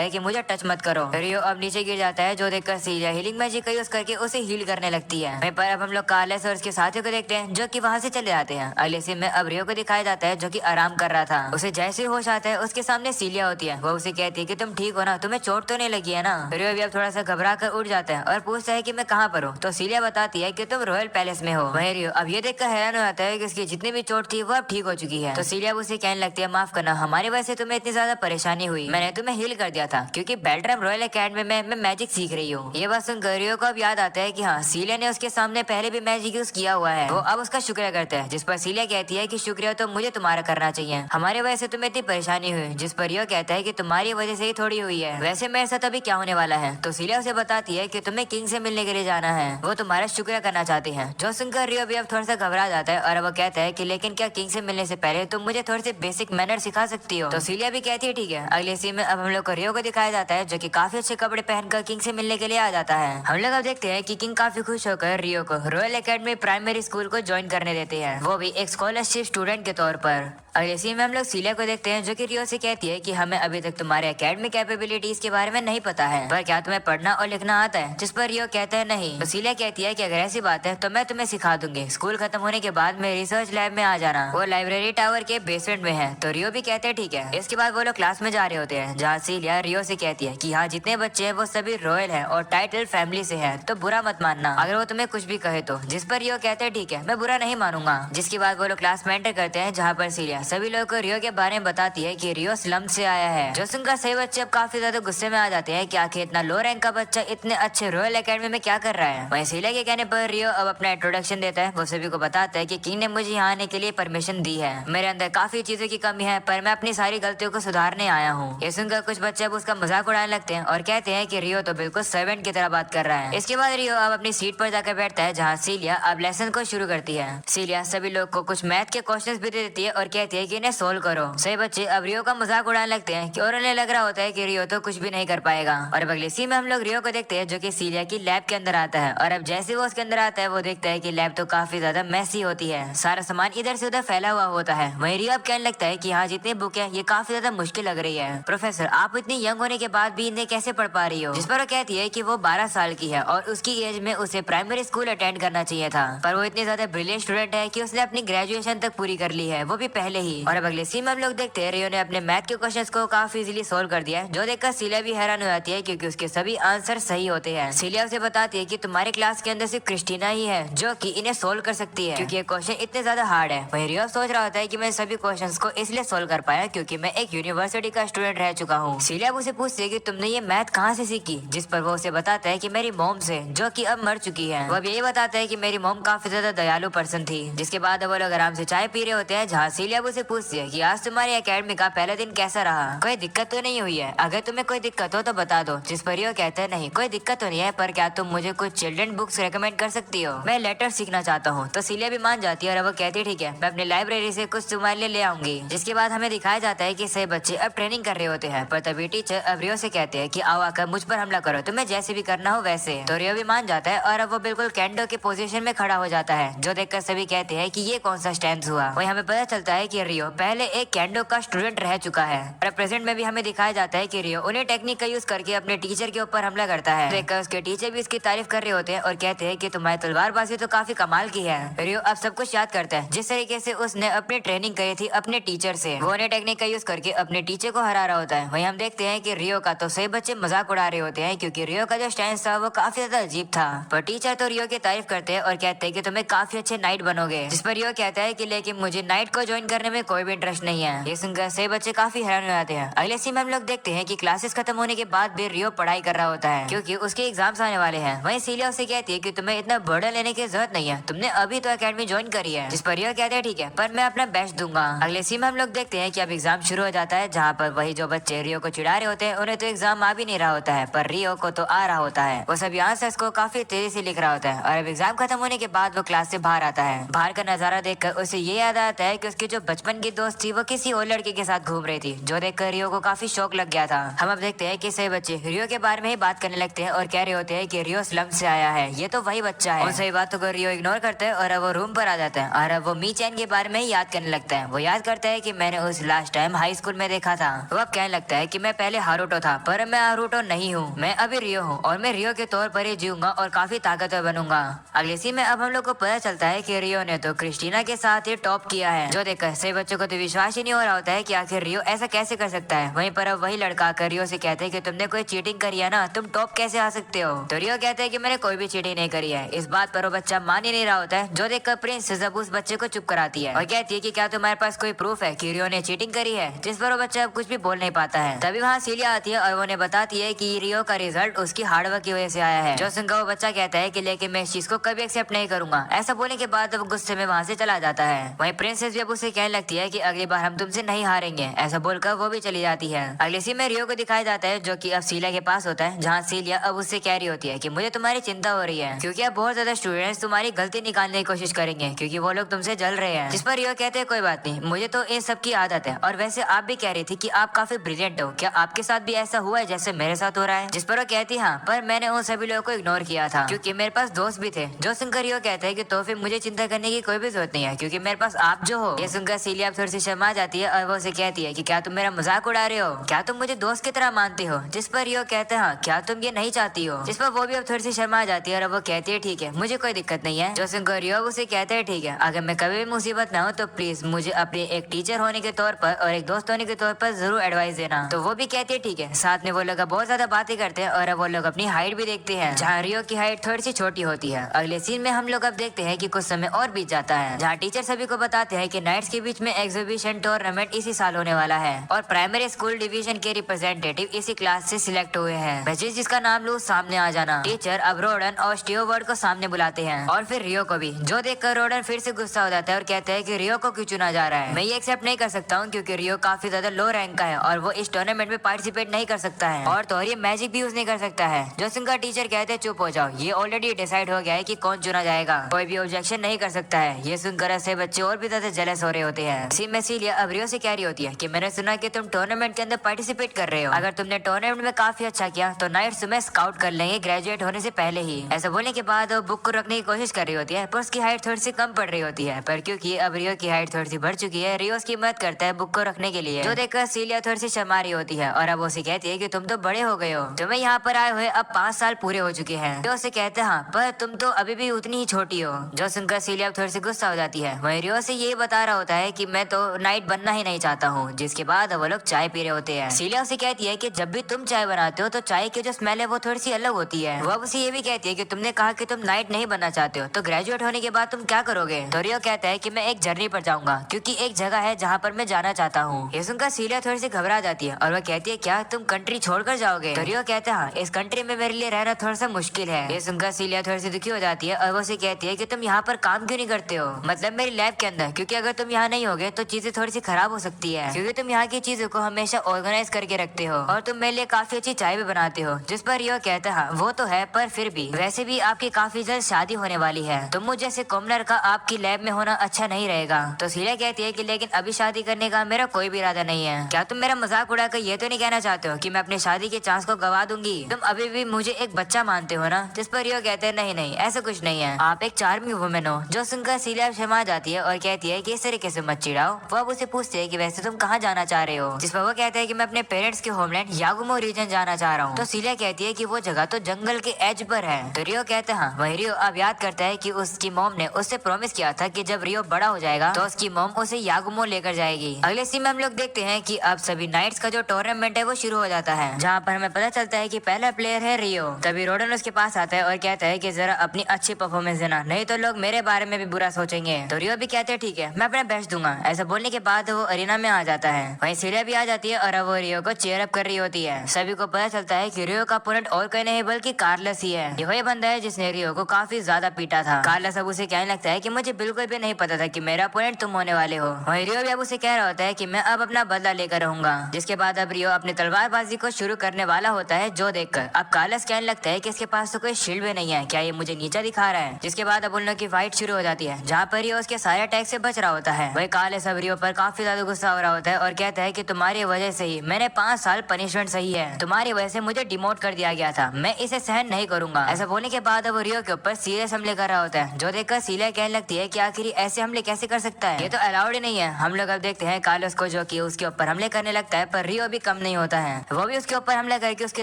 है कि मुझे टच मत करो। रियो अब नीचे गिर जाता है, जो देखकर सीलिया हीलिंग मैजिक का यूज करके उसे हील करने लगती है। वहीं पर अब हम लोग कार्लेस और उसके साथियों को देखते हैं जो कि वहाँ से चले जाते हैं। अगले सीन में अब रियो को दिखाया जाता है जो कि आराम कर रहा था। उसे जैसे ही होश आता है उसके सामने सीलिया होती है। वो उसे कहती है कि तुम ठीक हो ना, तुम्हें चोट तो नहीं लगी है ना। रियो भी अब थोड़ा सा घबरा कर उठ जाता है और पूछता है कि मैं कहाँ पर हूँ, तो सीलिया बताती है कि तुम रॉयल पैलेस में हो। वहीं रियो अब ये देखकर हैरान हो जाता है कि उसकी जितनी भी चोट थी वो अब ठीक हो चुकी है। तो सीलिया उसे कहने लगती है, माफ करना, हमारी वजह से तुम्हें इतनी ज्यादा परेशानी हुई। मैंने तुम्हें हील कर दिया था क्योंकि बेल्ट्रम रॉयल एकेडमी में मैं मैजिक सीख रही हूँ। ये बात सुनकर रियो को अब याद आता है कि हाँ, सीलिया ने उसके सामने पहले भी मैजिक यूज किया हुआ है। वो अब उसका शुक्रिया करता है, जिस पर सीलिया कहती है कि शुक्रिया तो मुझे तुम्हारा करना चाहिए, हमारे वजह से तुम्हें इतनी परेशानी हुई। जिस पर रियो कहता है कि तुम्हारी वजह से ही थोड़ी हुई है, वैसे मेरे साथ अभी क्या होने वाला है। तो सीलिया उसे बताती है कि तुम्हें किंग से मिलने के लिए जाना है, वो तुम्हारा शुक्रिया करना चाहते हैं। जो सुनकर रियो भी अब थोड़ा सा घबरा जाता है और वो कहता है कि लेकिन क्या किंग से मिलने से पहले तुम मुझे थोड़े से बेसिक मैनर सिखा सकती हो। तो सीलिया भी कहती है ठीक है। अगले सीन में अब हम लोग को रियो को दिखाया जाता है जो कि काफी अच्छे कपड़े पहनकर किंग से मिलने के लिए आ जाता है। हम लोग अब देखते हैं कि किंग काफी खुश होकर रियो को रॉयल एकेडमी प्राइमरी स्कूल को ज्वाइन करने देते हैं, वो भी एक स्कॉलरशिप स्टूडेंट के तौर पर। अगले सीन में हम लोग सीलिया को देखते हैं जो कि रियो से कहती है कि हमें अभी तक तुम्हारे एकेडमिक कैपेबिलिटीज के बारे में नहीं पता है, पर क्या तुम्हें पढ़ना और लिखना आता है। जिस पर रियो कहता है नहीं। तो सीलिया कहती है कि अगर ऐसी बात है तो मैं तुम्हें सिखा दूंगी, स्कूल खत्म होने के बाद मेरे रिसर्च लैब में आ जाना, वो लाइब्रेरी टावर के बेसमेंट में है। तो रियो भी कहते हैं ठीक है। इसके बाद वो लोग क्लास में जा रहे होते हैं जहाँ सीलिया रियो से कहती है कि हाँ, जितने बच्चे हैं वो सभी रॉयल हैं और टाइटल फैमिली से हैं, तो बुरा मत मानना अगर वो तुम्हें कुछ भी कहे तो। जिस पर रियो कहते हैं ठीक है, मैं बुरा नहीं मानूंगा। जिसके बाद वो लोग क्लास में एंटर करते हैं जहाँ पर सीलिया सभी लोगों को रियो के बारे में बताती है कि रियो स्लम से आया है। जो सुनकर सही बच्चे अब काफी ज्यादा गुस्से में आ जाते हैं कि आखिर इतना लो रैंक का बच्चा इतने अच्छे रॉयल एकेडमी में क्या कर रहा है। वहीं सीलिया के कहने पर रियो अब अपना इंट्रोडक्शन देता है। वो सभी को बताता है कि किंग ने मुझे यहाँ आने के लिए परमिशन दी है, मेरे अंदर काफी चीजों की कमी है पर मैं अपनी सारी गलतियों को सुधारने आया हूँ। ये सुनकर कुछ बच्चे अब उसका मजाक उड़ाने लगते हैं और कहते हैं कि रियो तो बिल्कुल सर्वेंट की तरह बात कर रहा है। इसके बाद रियो अब अपनी सीट पर जाकर बैठता है जहाँ सीलिया अब लेसन को शुरू करती है। सीलिया सभी लोग को कुछ मैथ के क्वेश्चंस भी दे देती है और कहती है कि इन्हें सोल्व करो। सही बच्चे अब रियो का मजाक उड़ाने लगते हैं कि और उन्हें लग रहा होता है कि रियो तो कुछ भी नहीं कर पाएगा। और अब अगले सीन में हम लोग रियो को देखते हैं जो कि सीलिया की लैब के अंदर आता है। और अब जैसे वो उसके अंदर आता है वो देखता है कि लैब तो काफी ज्यादा मैसी होती है, सारा सामान इधर से उधर फैला हुआ होता है। वहीं रियो अब कहने लगता है कि यहाँ जितनी बुक है ये काफी ज्यादा मुश्किल लग रही है, प्रोफेसर आप इतनी यंग होने के बाद भी इन्हें कैसे पढ़ पा रही हो। जिस पर वो कहती है कि वो 12 साल की है और उसकी एज में उसे प्राइमरी स्कूल अटेंड करना चाहिए था, पर वो इतनी ज्यादा ब्रिलियंट स्टूडेंट है कि उसने अपनी ग्रेजुएशन तक पूरी कर ली है, वो भी पहले ही। और अब अगले सीन में हम लोग देखते हैं रियो ने अपने मैथ के क्वेश्चंस को काफी इजीली सोल्व कर दिया है, जो देखकर सीलिया भी हैरान हो जाती है क्योंकि उसके सभी आंसर सही होते हैं। सीलिया उसे बताती है कि तुम्हारे क्लास के अंदर सिर्फ क्रिस्टीना ही है जो कि इन्हें सोल्व कर सकती है क्योंकि ये क्वेश्चन इतने ज्यादा हार्ड है। वहीं रियो सोच रहा होता है कि मैं सभी क्वेश्चंस को इसलिए सोल्व कर पाया क्योंकि मैं एक यूनिवर्सिटी का स्टूडेंट रह चुका हूँ। सीलिया उसे पूछती है कि तुमने ये मैथ कहाँ से सीखी, जिस पर वो उसे बताता है कि मेरी मॉम से, जो कि अब मर चुकी है। वो अब यही बताता है कि मेरी मॉम काफी ज्यादा दयालु पर्सन थी। जिसके बाद वो लोग आराम से चाय पी रहे होते हैं जहाँ सीलिया उसे पूछती है कि आज तुम्हारी एकेडमी का पहला दिन कैसा रहा, कोई दिक्कत तो नहीं हुई है, अगर तुम्हें कोई दिक्कत हो तो बता दो। जिस पर रियो कहता है नहीं कोई दिक्कत तो नहीं है, पर क्या तुम मुझे कुछ चिल्ड्रन बुक्स रेकमेंड कर सकती हो, मैं लेटर सीखना चाहता हूँ। तो सीलिया भी मान जाती है और वो कहती है ठीक है, मैं अपनी लाइब्रेरी से कुछ तुम्हारे लिए ले आऊंगी। जिसके बाद हमें दिखाया जाता है कि सही बच्चे अब ट्रेनिंग कर रहे होते हैं, पर तभी टीचर अब रियो से कहते हैं कि आओ आकर मुझ पर हमला करो, तुम्हें जैसे भी करना हो वैसे। तो रियो भी मान जाता है और अब वो बिल्कुल कैंडो के पोजीशन में खड़ा हो जाता है, जो देखकर सभी कहते हैं कि ये कौन सा स्टैंड हुआ। वही हमें पता चलता है कि रियो पहले एक कैंडो का स्टूडेंट रह चुका है। और प्रेजेंट में भी हमें दिखाया जाता है कि रियो उन्हें टेक्निक का यूज करके अपने टीचर के ऊपर हमला करता है। देखकर उसके टीचर भी इसकी तारीफ कर रहे होते हैं और कहते हैं कि तुम्हारी तलवारबाजी तो काफी कमाल की है। रियो अब सब कुछ याद करता है जिस तरीके से उसने अपनी ट्रेनिंग करी थी अपने टीचर से, वो उन्हें टेक्निक का यूज करके अपने टीचर को हरा रहा होता है। वहीं हम देखते हैं कि रियो का तो सही बच्चे मजाक उड़ा रहे होते हैं क्योंकि रियो का जो स्टैंड था वो काफी ज्यादा अजीब था, पर टीचर तो रियो की तारीफ करते हैं और कहते हैं कि तुम्हें काफी अच्छे नाइट बनोगे। जिस पर रियो कहता है कि लेकिन मुझे नाइट को ज्वाइन करने में कोई भी इंटरेस्ट नहीं है। ये सुनकर सही बच्चे काफी हैरान हो जाते हैं। अगले सीन में हम लोग देखते हैं कि क्लासेस खत्म होने के बाद भी रियो पढ़ाई कर रहा होता है क्योंकि उसके एग्जाम्स आने वाले हैं। वहीं सीलिया उसे कहती है कि तुम्हें इतना बर्डन लेने की जरूरत नहीं है, तुमने अभी तो एकेडमी ज्वाइन करी है। जिस पर रियो कहते हैं ठीक है, पर मैं अपना बेस्ट दूंगा। अगले सीन में हम लोग देखते हैं कि अब एग्जाम शुरू हो जाता है जहाँ पर वही जो बच्चे रियो को चिढ़ा रहे होते हैं उन्हें तो एग्जाम आ भी नहीं रहा होता है, पर रियो को तो आ रहा होता है। वो सभी आंसर्स को काफी तेजी से लिख रहा होता है और अब एग्जाम खत्म होने के बाद वो क्लास से बाहर आता है। बाहर का नजारा देखकर उसे ये याद आता है कि उसके जो बचपन की दोस्त थी वो किसी और लड़के के साथ घूम रही थी, जो देखकर रियो को काफी शौक लग गया था। हम अब देखते हैं कि सही बच्चे रियो के बारे में ही बात करने लगते हैं और कह रहे होते हैं कि रियो स्लम से आया है, ये तो वही बच्चा है। उन सही बातों को रियो इग्नोर करता है और अब वो रूम पर आ जाता है और अब वो मी चैन के बारे में ही याद करने लगता है। वो याद करता है कि मैंने उस लास्ट टाइम हाई स्कूल में देखा था। वो अब कहने लगता है कि मैं पहले हारुतो था पर मैं हारुतो नहीं हूँ, मैं अभी रियो हूँ और मैं रियो के तौर पर ही जीऊंगा और काफी ताकतवर बनूंगा। अगले सीन में अब हम लोग को पता चलता है कि रियो ने तो क्रिस्टीना के साथ ही टॉप किया है, जो देखकर सही बच्चों को तो विश्वास ही नहीं हो रहा होता है कि आखिर रियो ऐसा कैसे कर सकता है। वहीं पर अब वही लड़का आकर रियो से कहते हैं कि तुमने कोई चीटिंग करी है ना, तुम टॉप कैसे आ सकते हो। तो रियो कहते हैं कि मैंने कोई भी चीटिंग नहीं करी है। इस बात पर वो बच्चा मान ही नहीं रहा होता है, जो देखकर प्रिंस जब उस बच्चे को चुप कराती है और कहती है कि क्या तुम्हारे पास कोई प्रूफ है कि रियो ने चीटिंग करी है, जिस पर वो बच्चा अब कुछ भी बोल नहीं पाता है। तभी वहाँ सीलिया आती है और वो उन्हें बताती है कि रियो का रिजल्ट उसकी हार्डवर्क की वजह से आया है। जो सुनकर वो बच्चा कहता है कि लेकिन मैं इस चीज को कभी एक्सेप्ट नहीं करूंगा। ऐसा बोलने के बाद वो गुस्से में वहाँ से चला जाता है। वहीं प्रिंसेस भी अब उसे कहने लगती है कि अगली बार हम तुमसे नहीं हारेंगे, ऐसा बोलकर वो भी चली जाती है। अगले सीन में रियो को दिखाया जाता है जो कि अब सीलिया के पास होता है, जहाँ सीलिया अब उससे कह रही होती है कि मुझे तुम्हारी चिंता हो रही है क्योंकि अब बहुत ज्यादा स्टूडेंट्स तुम्हारी गलती निकालने की कोशिश करेंगे क्योंकि वो लोग तुमसे जल रहे हैं। जिस पर रियो कहते हैं कोई बात नहीं, मुझे तो इन सब की आदत है और वैसे आप भी कह रही थी कि आप काफी ब्रिलियंट हो, क्या आपके साथ भी ऐसा हुआ है जैसे मेरे साथ हो रहा है। जिस पर वो कहती हाँ, पर मैंने उन सभी लोगों को इग्नोर किया था क्योंकि मेरे पास दोस्त भी थे। जो सुनकर रियो कहता है कि तो फिर मुझे चिंता करने की कोई भी जरूरत नहीं है क्योंकि मेरे पास आप जो हो। ये सुनकर सीलिया अब थोड़ी सी शर्मा जाती है और वो उसे कहती है कि क्या तुम मेरा मजाक उड़ा रहे हो, क्या तुम मुझे दोस्त की तरह मानती हो। जिस पर रियो कहते हैं हाँ, क्या तुम ये नहीं चाहती हो। जिस पर वो भी अब थोड़ी सी शर्मा जाती है और वो कहती है ठीक है, मुझे कोई दिक्कत नहीं है। जो सुनकर रियो उसे कहते हैं ठीक है, अगर मैं कभी भी मुसीबत ना हो तो प्लीज मुझे अपने एक टीचर होने के तौर पर और एक दोस्त होने के तौर पर जरूर एडवाइस देना। तो वो भी कहती है ठीक है। साथ में वो लोग बहुत ज्यादा बातें करते हैं और अब वो लोग अपनी हाइट भी देखते हैं, जहाँ रियो की हाइट थोड़ी सी छोटी होती है। अगले सीन में हम लोग अब देखते हैं कि कुछ समय और बीत जाता है, जहाँ टीचर सभी को बताते हैं कि नाइट्स के बीच में एग्जीबिशन टूर्नामेंट इसी साल होने वाला है और प्राइमरी स्कूल डिवीजन के रिप्रेजेंटेटिव इसी क्लास से सिलेक्ट हुए हैं। बच्चे जिसका नाम लो सामने आ जाना। टीचर अब रोडन और स्टीवर्ड को सामने बुलाते हैं और फिर रियो को भी, जो देखकर रोडन फिर से गुस्सा हो जाता है और कहता है कि रियो को क्यों चुना जा रहा है। मैं ये एक्सेप्ट नहीं कर सकता हूँ क्योंकि रियो काफी ज्यादा लो रैंक का है और वो इस टूर्नामेंट में पार्टिसिपेट नहीं कर सकता है और तो ये मैजिक भी यूज नहीं कर सकता है। जो सुनकर टीचर कहते हैं चुप हो जाओ, ये ऑलरेडी डिसाइड हो गया है कि कौन चुना जाएगा, कोई भी ऑब्जेक्शन नहीं कर सकता है। ये सुनकर ऐसे बच्चे और भी ज्यादा जेलस हो रहे होते हैं। सीन में सीलिया अब रियो से कह रही होती है कि मैंने सुना कि तुम टूर्नामेंट के अंदर पार्टिसिपेट कर रहे हो, अगर तुमने टूर्नामेंट में काफी अच्छा किया तो नाइट्स तुम्हें स्काउट कर लेंगे ग्रेजुएट होने से पहले ही। ऐसा बोलने के बाद वो बुक को रखने की कोशिश कर रही होती है पर उसकी हाइट थोड़ी सी कम पड़ रही होती है, पर क्योंकि अब रियो की हाइट थोड़ी सी बढ़ चुकी है, रियो उसकी मदद करता है बुक को रखने के लिए। जो देखकर सीलिया थोड़ी सी शर्मा रही होती है और अब उसे कहती है कि तुम तो बड़े हो गए हो, तुम्हें यहाँ पर आए हुए अब 5 साल पूरे हो चुके हैं। जो उसे कहते हैं हाँ, पर तुम तो अभी भी उतनी ही छोटी हो। जो सुनकर सीलिया थोड़ी सी गुस्सा हो जाती है। वहीं रियो से ये बता रहा होता है कि मैं तो नाइट बनना ही नहीं चाहता हूँ। जिसके बाद वो लोग चाय पी रहे होते हैं। सीलिया उसे कहती है कि जब भी तुम चाय बनाते हो तो चाय की जो स्मेल है वो थोड़ी सी अलग होती है। वो उसे ये भी कहती है कि तुमने कहा कि तुम नाइट नहीं बनना चाहते हो, तो ग्रेजुएट होने के बाद तुम क्या करोगे। तो रियो कहता है कि मैं एक जर्नी पर जाऊंगा क्योंकि एक जगह है जहाँ पर मैं जाना चाहता हूँ। ये सुनकर सीलिया थोड़ी सी घबरा जाती है और वह कहती है क्या तुम कंट्री छोड़कर जाओगे। तो रियो कहता है हाँ, इस कंट्री में मेरे लिए रहना थोड़ा सा मुश्किल है। ये सुनकर सीलिया थोड़ी सी दुखी हो जाती है और वो उसे कहती है कि तुम यहाँ पर काम क्यों नहीं करते हो, मतलब मेरी लैब के अंदर, क्योंकि अगर तुम यहाँ नहीं होगे तो चीजें थोड़ी सी खराब हो सकती है क्योंकि तुम यहाँ की चीजों को हमेशा ऑर्गेनाइज करके रखते हो और तुम मेरे लिए काफी अच्छी चाय भी बनाते हो। जिस पर रियो कहता है वो तो है, पर फिर भी वैसे भी आपकी काफी जल्द शादी होने वाली है, तुम मुझ जैसे कॉमनर का आपकी लैब में होना अच्छा नहीं रहेगा। तो सीलिया कहती है कि लेकिन अभी शादी करने का मेरा कोई भी इरादा नहीं है। क्या तुम मेरा मजाक उड़ाकर ये तो नहीं कहना चाहते हो कि मैं अपनी शादी के चांस को गवा दूंगी, तुम अभी भी मुझे एक बच्चा मानते हो ना। जिस पर रियो कहते हैं नहीं नहीं, ऐसा कुछ नहीं है, आप एक चार्मिंग वुमेन हो। जो सुनकर सीलिया शर्मा जाती है और कहती है कि इस तरीके से मत चिढ़ाओ। वो अब उसे पूछते है कि वैसे तुम कहाँ जाना चाह रहे हो। जिस पर वो कहता है कि मैं अपने पेरेंट्स के होमलैंड यागुमो रीजन जाना चाह रहा हूँ। तो सीलिया कहती है कि वो जगह तो जंगल के एज पर है। तो रियो कहते हैं वही रियो अब याद करता है कि उसकी मॉम ने उससे प्रॉमिस किया था कि जब रियो बड़ा हो जाएगा तो उसकी मॉम उसे यागुमो लेकर जाएगी। अगले सीन में हम लोग देखते हैं कि अब सभी नाइट्स का जो टूर्नामेंट है वो शुरू हो जाता है, जहाँ पर हमें पता चलता है कि पहला प्लेयर है रियो। तभी रोडन उसके पास आता है और कहता है कि जरा अपनी अच्छी परफॉर्मेंस देना, नहीं तो लोग मेरे बारे में भी बुरा सोचेंगे। तो रियो भी कहते हैं ठीक है, मैं अपना बेस्ट दूंगा। ऐसा बोलने के बाद वो अरीना में आ जाता है। वहीं सीलिया भी आ जाती है और अब वो रियो को चीयर अप कर रही होती है। सभी को पता चलता है कि रियो का अपोनेंट और कोई नहीं बल्कि कार्लस ही है। ये वही बंदा है जिसने रियो को काफी ज्यादा पीटा था। कार्लस अब उसे कहने लगता है कि मुझे बिल्कुल भी नहीं पता था कि मेरा अपोनेंट तुम होने वाले हो। वहीं रियो भी अब उसे कह रहा होता है कि मैं अब अपना बदला लेकर रहूंगा। जिसके बाद अब रियो अपनी तलवारबाजी को शुरू करने वाला होता है। जो देखकर अब कार्लस कहने लगता है कि इसके पास तो कोई शील्ड भी नहीं है, क्या ये मुझे नीचा दिखा रहा है। जिसके बाद अब उन लोगों की फाइट शुरू हो जाती है, जहाँ पर रियो उसके सारे अटैक से बच रहा होता है। वही काले सब रियो पर काफी ज्यादा गुस्सा हो रहा होता है और कहता है कि तुम्हारी वजह से ही मैंने 5 साल पनिशमेंट सही है, तुम्हारी वजह से मुझे डिमोट कर दिया गया था, मैं इसे सहन नहीं करूंगा। ऐसा बोलने के बाद वो रियो के ऊपर सीरियस हमले कर रहा होता है, जो देखकर सीलिया कहने लगती है कि आखिर ऐसे हमले कैसे कर सकता है, ये तो अलाउड ही नहीं है। हम लोग अब देखते हैं कार्लोस को जो कि उसके ऊपर हमले करने लगता है, पर रियो भी कम नहीं होता है, वो भी उसके ऊपर हमला करके उसकी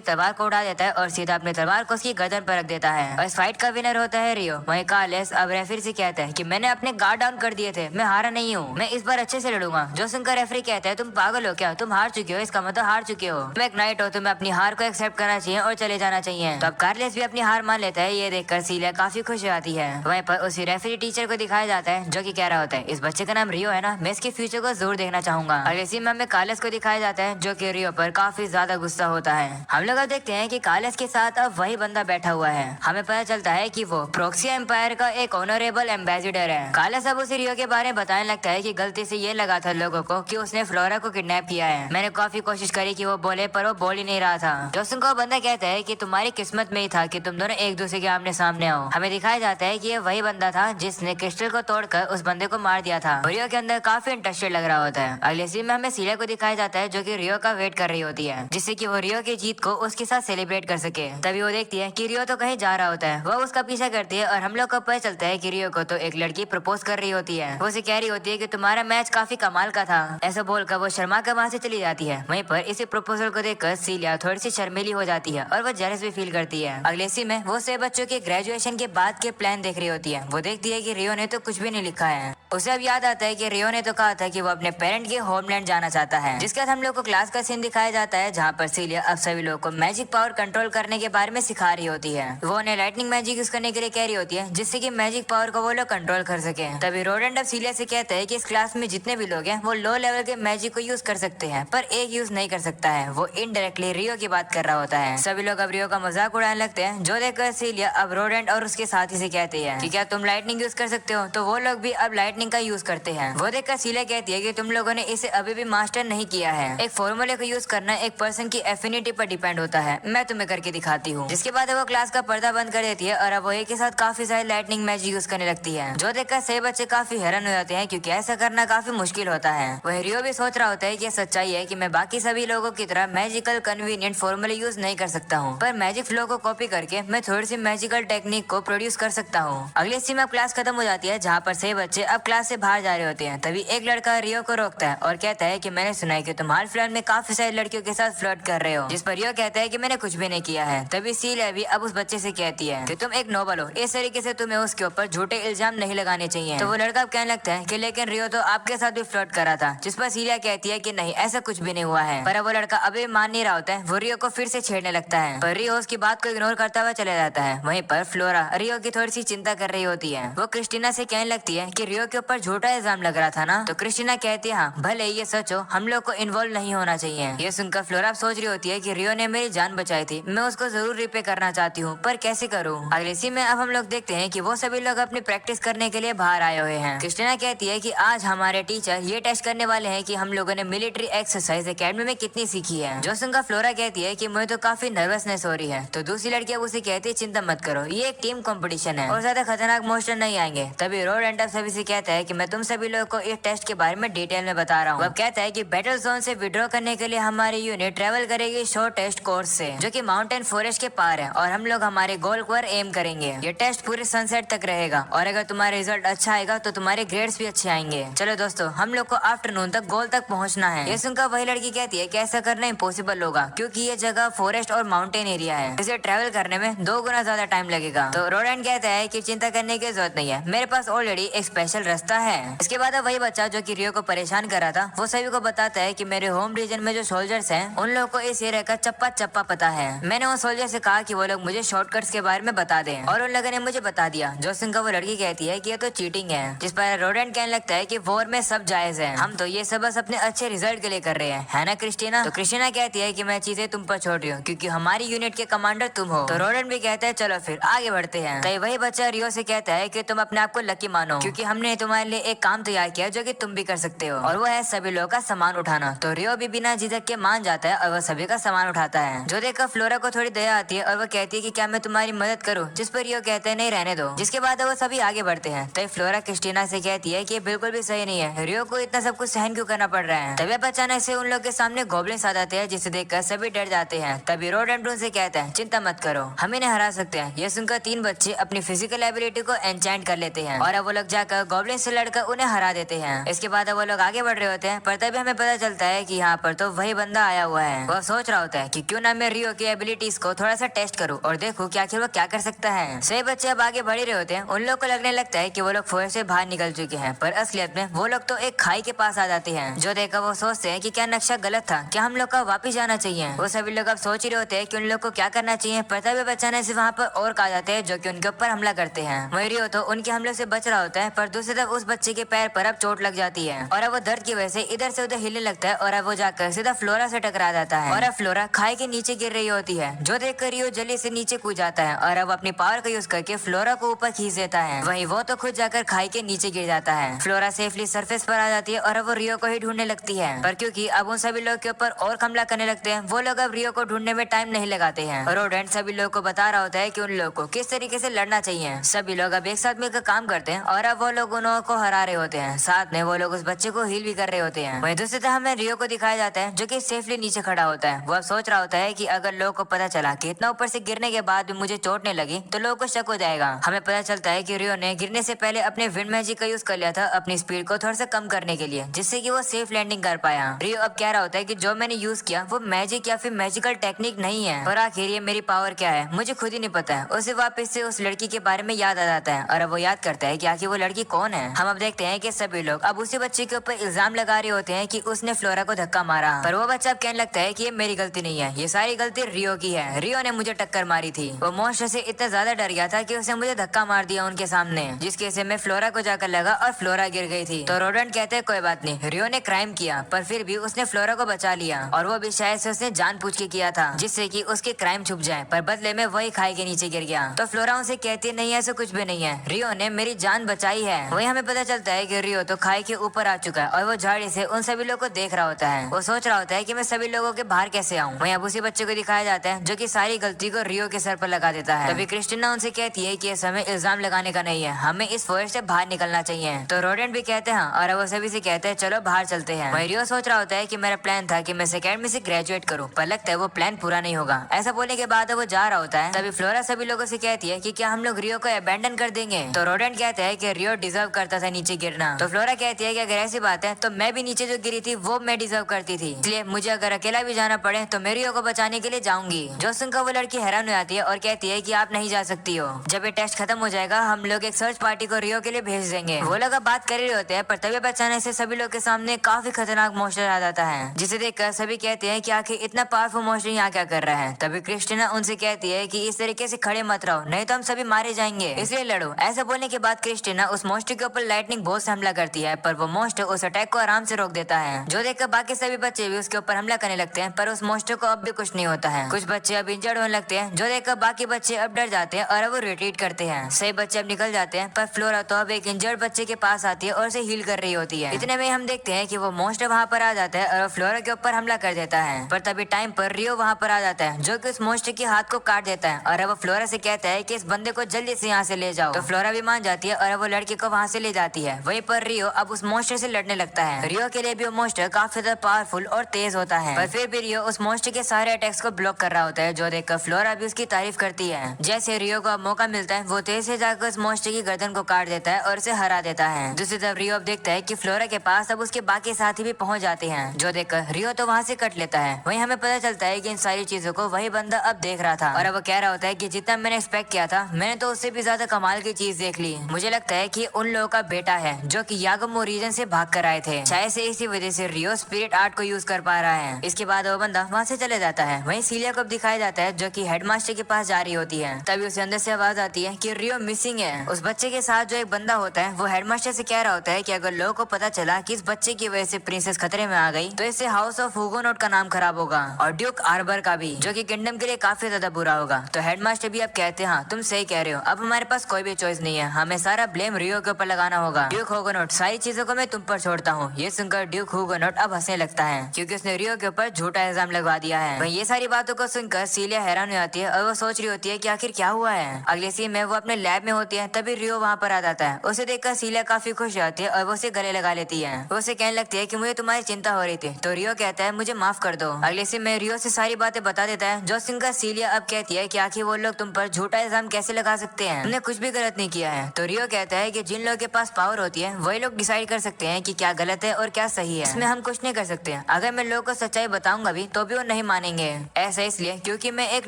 तलवार को उड़ा देता है और सीधा अपनी तलवार को उसकी गर्दन पर रख देता है और इस फाइट का विनर होता है रियो। वहीं कार्लोस अब रेफरी से कहता है कि मैंने अपने गार्ड डाउन कर दिए थे, मैं हारा नहीं हूँ, मैं इस बार अच्छे से लड़ूंगा। जो सुनकर रेफरी कहता है तुम पागल हो क्या, तुम हार चुके हो, इसका मतलब हार चुके हो, तुम एक नाइट हो, तुम्हें अपनी हार को एक्सेप्ट करना चाहिए और चले जाना चाहिए। तो अब कार्लोस भी अपनी हार मान लेता है। ये देखकर सीलिया काफी खुश हो जाती है। वहीं पर उसी रेफरी टीचर को दिखाया जाता है जो कि कह रहा होता है इस बच्चे का नाम रियो है ना, मैं इसके फ्यूचर को जरूर देखना चाहूंगा। अगले सीन में हमें कार्लोस को दिखाया जाता है जो कि रियो पर काफी ज्यादा गुस्सा होता है। हम लोग अब देखते हैं कि कार्लोस के साथ अब वही बंदा बैठा हुआ है। हमें पता चलता है कि वो प्रोक्सिया एम्पायर का एक ऑनरेबल एम्बेसडर है। कार्लोस अब उसे रियो के बारे में बताने लगता है कि गलती से ये लगा था लोगों को कि उसने फ्लोरा को किडनैप किया है। मैंने काफी कोशिश करी कि वो बोले पर वो बोल ही नहीं रहा था। जोसन को बंदा कहता है कि तुम्हारी किस्मत में ही था कि तुम दोनों एक दूसरे के आमने सामने हो। हमें दिखाया जाता है कि ये वही बंदा था जिसने क्रिस्टल को तोड़कर उस बंदे को मार दिया था। रियो के अंदर काफी इंटरेस्टेड लग रहा होता है। अगले सीन में हमें सीलिया को दिखाया जाता है जो कि रियो का वेट कर रही होती है, जिससे कि वो रियो की जीत को उसके साथ सेलिब्रेट कर सके। तभी वो देखती है कि रियो तो कहीं जा रहा होता है, वो उसका पीछा करती है और हम लोग को पता चलता है कि रियो को तो एक लड़की प्रपोज कर रही होती है। वो उसे कह रही होती है कि तुम्हारा मैच काफी कमाल का था। ऐसा बोलकर वो शर्मा कर वहाँ से चली जाती है। वहीं पर इसी प्रपोजल को देखकर सीलिया थोड़ी सी शर्मीली हो जाती है और वो जेलस भी फील करती है। अगले सीन में वो से बच्चों के ग्रेजुएशन के बाद के प्लान देख रही होती है। वो देखती है कि रियो ने तो कुछ भी नहीं लिखा है। उसे अब याद आता है कि रियो ने तो कहा था कि वो अपने पेरेंट के होमलैंड जाना चाहता है। जिसके बाद हम लोग को क्लास का सीन दिखाया जाता है जहाँ पर सीलिया अब सभी लोगों को मैजिक पावर कंट्रोल करने के बारे में सिखा रही होती है। वो उन्हें लाइटनिंग मैजिक यूज करने के लिए कह रही होती है जिससे कि मैजिक पावर को वो लोग कंट्रोल कर सके। तभी रोडेंट अब सीलिया से कहता है कि इस क्लास में जितने भी लोग हैं वो लो लेवल के मैजिक को यूज कर सकते हैं पर एक यूज नहीं कर सकता है। वो इनडायरेक्टली रियो की बात कर रहा होता है। सभी लोग अब रियो का मजाक उड़ाने लगते हैं, जो देखकर सीलिया अब रोडेंट और उसके साथी से कहती है कि क्या तुम लाइटनिंग यूज कर सकते हो, तो वो लोग भी अब लाइटनिंग का यूज करते हैं। वो देखकर सीलिया कहती है कि तुम लोगों ने इसे अभी भी मास्टर नहीं किया है। एक फॉर्मूले को यूज करना एक पर्सन की एफिनिटी पर डिपेंड होता है, मैं तुम्हें करके दिखाती हूँ। जिसके बाद वो क्लास का पर्दा बंद कर देती है और अब वो एक के साथ काफी सारी लाइटनिंग मैजिक यूज करने लगती है, जो देखकर सही बच्चे काफी हैरान हो जाते हैं क्योंकि ऐसा करना काफी मुश्किल होता है। वही रियो भी सोच रहा होता है कि सच्चाई है कि मैं बाकी सभी लोगों की तरह मैजिकल कन्वीनियंट फॉर्मूले यूज नहीं कर सकता हूँ, पर मैजिक फ्लो को कॉपी करके मैं थोड़ी सी मैजिकल टेक्निक को प्रोड्यूस कर सकता हूँ। अगले सीन में क्लास खत्म हो जाती है जहाँ पर सही बच्चे अब क्लास से बाहर जा रहे होते हैं। तभी एक लड़का रियो को रोकता है और कहता है कि मैंने सुना है कि तुम हाल फिलहाल में काफी सारी लड़कियों के साथ फ्लर्ट कर रहे हो, जिस पर रियो कहता है कि मैंने कुछ भी नहीं किया है। तभी सीलिया भी अब उस बच्चे से कहती है कि तुम एक नोबल हो, इस तरीके से तुम्हें उसके ऊपर झूठे इल्जाम नहीं लगाने चाहिए। तो वो लड़का अब कहने लगता है कि लेकिन रियो तो आपके साथ भी फ्लर्ट कर रहा था, जिस पर सीलिया कहती है कि नहीं ऐसा कुछ भी नहीं हुआ है। पर वो लड़का अभी मान नहीं रहा होता है। वो रियो को फिर से छेड़ने लगता है पर रियो उसकी बात को इग्नोर करता हुआ चला जाता है। वहीं पर फ्लोरा रियो की थोड़ी सी चिंता कर रही होती है। वो क्रिस्टीना से कहने लगती है कि रियो के ऊपर झूठा इल्जाम लग रहा था ना, तो क्रिस्टीना कहती है हाँ भले ये सच हो, हम लोग को इन्वॉल्व नहीं होना चाहिए। ये सुनकर फ्लोरा सोच रही होती है कि रियो ने मेरी जान बचाई थी, मैं उसको जरूर रिपे करना चाहती हूँ पर कैसे करूँ। अगले सीन में अब हम लोग देखते हैं कि वो सभी लोग अपनी प्रैक्टिस करने के लिए बाहर आए हुए हैं। क्रिस्टीना कहती है कि आज हमारे टीचर ये टेस्ट करने वाले हैं कि हम लोगों ने मिलिट्री एक्सरसाइज एकेडमी में कितनी सीखी है। जो सुनकर फ्लोरा कहती है कि मुझे तो काफी नर्वसनेस हो रही है, तो दूसरी लड़की अब उसे कहती है चिंता मत करो, ये एक टीम कंपटीशन है और ज्यादा खतरनाक मोस्टर नहीं आएंगे। तभी रोडेंट अब सभी से कहता है कि मैं तुम सभी लोगों को इस टेस्ट के बारे में डिटेल में बता रहा हूँ। अब कहता है कि बैटल जोन से विड्रॉ करने के लिए हमारी यूनिट ट्रेवल करेगी शॉर्ट टेस्ट कोर्स से, जो कि माउंटेन फॉरेस्ट के पार है, और हम लोग हमारे गोल पर एम करेंगे। ये टेस्ट पूरे सनसेट तक रहेगा और अगर तुम्हारा रिजल्ट अच्छा आएगा तो तुम्हारे ग्रेड्स भी अच्छे आएंगे। चलो दोस्तों, हम लोग को आफ्टरनून तक गोल तक पहुंचना है। ये सुनकर वही लड़की कहती है कि ऐसा करना इम्पॉसिबल होगा क्योंकि ये जगह फॉरेस्ट और माउंटेन एरिया है, इसे ट्रेवल करने में 2 गुना ज्यादा टाइम लगेगा। तो रोडेंट कहता है कि चिंता करने की जरूरत नहीं है, मेरे पास ऑलरेडी एक स्पेशल रास्ता है। इसके बाद वही बच्चा जो कि रियो को परेशान कर रहा था वो सभी को बताता है कि मेरे होम रीजन में जो सोल्जर्स हैं उन लोगों को इस एरिया का चप्पा चप्पा पता है। मैंने उन सोल्जर से कहा कि वो लोग मुझे शॉर्टकट्स के बारे में बता दें और उन लोगों ने मुझे बता दिया। जो सुनकर वो लड़की कहती है कि ये तो चीटिंग है, जिस पर रोडेंट कहने लगता है कि वॉर में सब जायज है, हम तो ये सब बस अपने अच्छे रिजल्ट के लिए कर रहे हैं, है ना क्रिस्टीना। तो क्रिस्टीना कहती है कि मैं चीजें तुम पर छोड़ रही हूँ क्योंकि हमारी यूनिट के कमांडर तुम हो। तो रोडेंट भी कहता है चलो फिर आगे बढ़ते हैं। कई वही बच्चा रियो से कहता है कि तुम अपने आप को लकी मानो क्योंकि हमने तुम्हारे लिए एक काम तैयार किया जो कि तुम भी कर सकते हो, और वो है सभी लोगों का सामान उठाना। तो रियो भी बिना झिझक के मान जाता है और वो सभी का सामान उठाता है। जो देखकर फ्लोरा को थोड़ी दया आती है और वो कहती है कि क्या मैं तुम्हारी मदद करूं, जिस पर रियो कहते हैं नहीं रहने दो। जिसके बाद वो सभी आगे बढ़ते हैं। तभी फ्लोरा क्रिस्टीना से कहती है कि ये बिल्कुल भी सही नहीं है, रियो को इतना सब कुछ सहन क्यों करना पड़ रहा है। तभी अब अचानक से उन लोग के सामने गोब्लिन्स आ जाते हैं, जिसे देखकर सभी डर जाते हैं। तभी रोडेंड्रोन से कहता है चिंता मत करो, हम इन्हें हरा सकते हैं। ये सुनकर तीन बच्चे अपनी फिजिकल एबिलिटी को एनचैंट कर लेते हैं और अब वो लोग जाकर गोब्लिन से लड़कर उन्हें हरा देते हैं। इसके बाद वो लोग आगे बढ़ रहे होते हैं, पर तभी हमें पता चलता है कि यहाँ पर तो वही बंदा आया हुआ है। वो सोच रहा होता है कि क्यों ना मैं रियो की एबिलिटीज को थोड़ा सा टेस्ट करूं और देखूं कि आखिर वो क्या कर सकता है। सही बच्चे अब आगे बढ़ ही रहे होते हैं। उन लोग को लगने लगता है कि वो लोग फौज से बाहर निकल चुके हैं, पर असलियत में वो लोग तो एक खाई के पास आ जाते हैं। जो देखकर वो सोचते हैं कि क्या नक्शा गलत था, क्या हम लोग का वापिस जाना चाहिए। वो सभी लोग अब सोच ही रहे होते हैं कि उन लोग को क्या करना चाहिए, पर तभी बचाने से वहाँ पर और आ जाते हैं जो कि उनके ऊपर हमला करते हैं। वही रियो तो उनके हमले से बच रहा होता है, पर दूसरी तरफ उस बच्चे के पैर पर अब चोट लग जाती है और अब वो दर्द की वजह से इधर से उधर हिलने लगता है और अब वो जाकर सीधा फ्लोरा से टकरा जाता है और अब फ्लोरा खाई के नीचे गिर रही होती है। जो देखकर रियो जल्दी से नीचे कूद जाता है और अब अपनी पावर का यूज करके फ्लोरा को ऊपर खींच देता है। वहीं वो तो खुद जाकर खाई के नीचे गिर जाता है। फ्लोरा सेफली सरफेस पर आ जाती है और अब वो रियो को ही ढूंढने लगती है, पर क्योंकि अब उन सभी लोग के ऊपर और हमला करने लगते हैं, वो लोग अब रियो को ढूंढने में टाइम नहीं लगाते हैं। रोडेंट सभी लोग को बता रहा होता है कि उन लोग को किस तरीके से लड़ना चाहिए। सभी लोग अब एक साथ मिलकर काम करते हैं और अब वो लोग उन लोगों को हरा रहे होते हैं। साथ में वो लोग उस बच्चे को हील भी कर रहे होते हैं। वहीं दूसरी तरफ हमें रियो को दिखाया जाता है जो कि सेफली नीचे खड़ा होता है। वो अब सोच रहा होता है कि अगर लोगों को पता चला कि इतना ऊपर से गिरने के बाद भी मुझे चोट नहीं लगी तो लोगों को शक हो जाएगा। हमें पता चलता है कि रियो ने गिरने से पहले अपने विंड मैजिक का यूज कर लिया था अपनी स्पीड को थोड़ा सा कम करने के लिए, जिससे कि वो सेफ लैंडिंग कर पाया। रियो अब कह रहा होता है कि जो मैंने यूज किया वो मैजिक या फिर मैजिकल टेक्निक नहीं है, और आखिर ये मेरी पावर क्या है मुझे खुद ही नहीं पता है। उसे वापस से उस लड़की के बारे में याद आ जाता है और अब वो याद करता है कि आखिर वो लड़की कौन है। हम अब देखते हैं कि सभी लोग अब उसी बच्चे के ऊपर इल्जाम लगा रहे होते हैं कि उसने फ्लोरा को धक्का मारा, पर वो बच्चा अब कहने लगता है कि ये मेरी गलती नहीं है, ये सारी गलती रियो की है। रियो ने मुझे टक्कर मारी थी। वो मॉन्स्टर से इतना ज्यादा डर गया था कि उसने मुझे धक्का मार दिया उनके सामने, जिसके से मैं फ्लोरा को जाकर लगा और फ्लोरा गिर गई थी। तो रोडेंट कहते हैं कोई बात नहीं, रियो ने क्राइम किया पर फिर भी उसने फ्लोरा को बचा लिया, और वो भी शायद से उसने जानबूझ के किया था जिससे कि उसके क्राइम छुप जाए, पर बदले में वही खाई के नीचे गिर गया। तो फ्लोरा उनसे कहती है नहीं ऐसा कुछ भी नहीं है, रियो ने मेरी जान बचाई है। वही हमें पता चलता है कि रियो तो खाई के ऊपर आ चुका है और वो झाड़ी से उन सभी लोगों को देख रहा होता है। वो सोच रहा होता है कि मैं सभी लोगों के बाहर कैसे आऊँ। वहीं अब उसी बच्चे को दिखाया जाता है जो कि सारी गलती को रियो के सर पर लगा देता है। तभी क्रिस्टीना उनसे कहती है कि ये समय इल्जाम लगाने का नहीं है, हमें इस फॉरेस्ट से बाहर निकलना चाहिए। तो रोडेंट भी कहते हैं और वो सभी से कहते हैं चलो बाहर चलते हैं। वहीं रियो सोच रहा होता है कि मेरा प्लान था कि मैं सेकेंड से ग्रेजुएट करूँ, पर लगता है वो प्लान पूरा नहीं होगा। ऐसा बोलने के बाद वो जा रहा होता है। तभी फ्लोरा सभी लोगों से कहती है कि क्या हम लोग रियो को अबैंडन कर देंगे। तो रोडेंट कहते हैं कि रियो डिजर्व करता था नीचे गिरना। तो फ्लोरा कहती है कि अगर ऐसी बात है तो मैं भी नीचे जो गिरी थी वो मैं डिजर्व करती थी, इसलिए मुझे अगर अकेला भी जाना पड़े तो मैं रियो को बचाने के लिए जाऊंगी। जो सुनकर वो लड़की हैरान हो जाती है और कहती है कि आप नहीं जा सकती हो, जब ये टेस्ट खत्म हो जाएगा हम लोग एक सर्च पार्टी को रियो के लिए भेज देंगे। वो लोग अब बात कर रहे होते हैं, पर तभी अचानक से सभी लोग के सामने काफी खतरनाक मॉन्स्टर आ जाता है, जिसे देखकर सभी कहते हैं कि आखिर इतना पावरफुल मॉन्स्टर यहाँ क्या कर रहा है। तभी क्रिस्टीना उनसे कहती है कि इस तरीके से खड़े मत रहो, नहीं तो हम सभी मारे जाएंगे, इसलिए लड़ो। ऐसा बोलने के बाद क्रिस्टीना उस मॉन्स्टर के ऊपर लाइटनिंग बहुत से हमला करती है, पर वो मॉन्स्टर उस अटैक को आराम से रोक देता है। जो देखकर बाकी सभी बच्चे भी उसके ऊपर हमला करने लगते हैं, पर उस मॉन्स्टर को अब भी कुछ नहीं होता है। कुछ बच्चे अब इंजर्ड होने लगते हैं, जो देखकर बाकी बच्चे अब डर जाते हैं और अब वो रिट्रीट करते हैं। सही बच्चे अब निकल जाते हैं, पर फ्लोरा तो अब एक इंजर्ड बच्चे के पास आती है और उसे हील कर रही होती है। इतने में हम देखते हैं कि वो मॉन्स्टर वहाँ पर आ जाता है और फ्लोरा के ऊपर हमला कर देता है, पर तभी टाइम पर रियो वहाँ पर आ जाता है जो कि उस मॉन्स्टर के हाथ को काट देता है और अब वो फ्लोरा से कहता है कि इस बंदे को जल्दी से यहाँ से ले जाओ। तो फ्लोरा भी मान जाती है और अब वो लड़के को वहाँ से ले जाती है। वहीं पर रियो अब उस मॉन्स्टर से लड़ने लगता है। रियो के लिए भी वो मॉन्स्टर काफी ज्यादा पावरफुल और तेज होता है, पर फिर भी रियो उस मॉन्स्टर के सारे अटैक्स को ब्लॉक कर रहा होता है, जो देखकर फ्लोरा भी उसकी तारीफ करती है। जैसे रियो को अब मौका मिलता है वो तेज से जाकर उस मॉन्स्टर की गर्दन को काट देता है और उसे हरा देता है। दूसरी तरफ रियो अब देखता है कि फ्लोरा के पास अब उसके बाकी साथी भी पहुंच जाते हैं, जो देखकर रियो तो वहाँ से कट लेता है। वहीं हमें पता चलता है कि इन सारी चीजों को वही बंदा अब देख रहा था और अब वो कह रहा होता है कि जितना मैंने एक्सपेक्ट किया था मैंने तो उससे भी ज्यादा कमाल की चीज देख ली। मुझे लगता है कि उन लोगों का बेटा है जो कि यागमो रीजन से भाग कर आए थे, शायद से इसी वजह से रियो स्पिरिट आर्ट को यूज कर पा रहा है। इसके बाद वो बंदा वहाँ से चले जाता है। वहीं सीलिया को दिखाया जाता है जो कि हेडमास्टर के पास जा रही होती है। तभी उसे अंदर से आवाज आती है कि रियो मिसिंग है। उस बच्चे के साथ जो एक बंदा होता है वो हेडमास्टर से कह रहा होता है कि अगर लोगों को पता चला कि इस बच्चे की वजह से प्रिंसेस खतरे में आ गई तो इससे हाउस ऑफ हुगोनोट का नाम खराब होगा और ड्यूक आर्बर का भी, जो कि किंगडम के लिए काफी ज्यादा बुरा होगा। तो हेडमास्टर भी अब कहते हैं हाँ तुम सही कह रहे हो, अब हमारे पास कोई भी चॉइस नहीं है, हमें सारा ब्लेम रियो के ऊपर लगाना होगा। ड्यूक हुगोनोट, सारी चीजों को मैं तुम पर छोड़ता हूँ। ये सुनकर ड्यूक हुगोनोट अब हंसने लगता है क्योंकि उसने रियो के ऊपर झूठा इल्जाम लगवा दिया है। वहीं ये सारी बातों को सुनकर सीलिया हैरान हो जाती है और वो सोच रही होती है कि आखिर क्या हुआ है। अगले सीन में वो अपने लैब में होती है, तभी रियो वहाँ पर आ जाता है। उसे देखकर सीलिया काफी खुश हो जाती है और वो उसे गले लगा लेती है। वो उसे कहने लगती है कि मुझे तुम्हारी चिंता हो रही थी। तो रियो कहता है मुझे माफ कर दो। अगले सीन में रियो से सारी बातें बता देता है, जो सुनकर सीलिया अब कहती है कि आखिर वो लोग तुम पर झूठा इल्जाम कैसे लगा सकते हैं, तुमने कुछ भी गलत नहीं किया है। तो रियो कहता है कि जिन लोगों के पास पावर होती है वही लोग डिसाइड कर सकते हैं कि क्या गलत है और क्या सही है, इसमें हम कुछ नहीं कर सकते। अगर मैं लोगों को सच्चाई बताऊंगा भी तो भी वो नहीं मानेंगे। ऐसा इसलिए क्योंकि मैं एक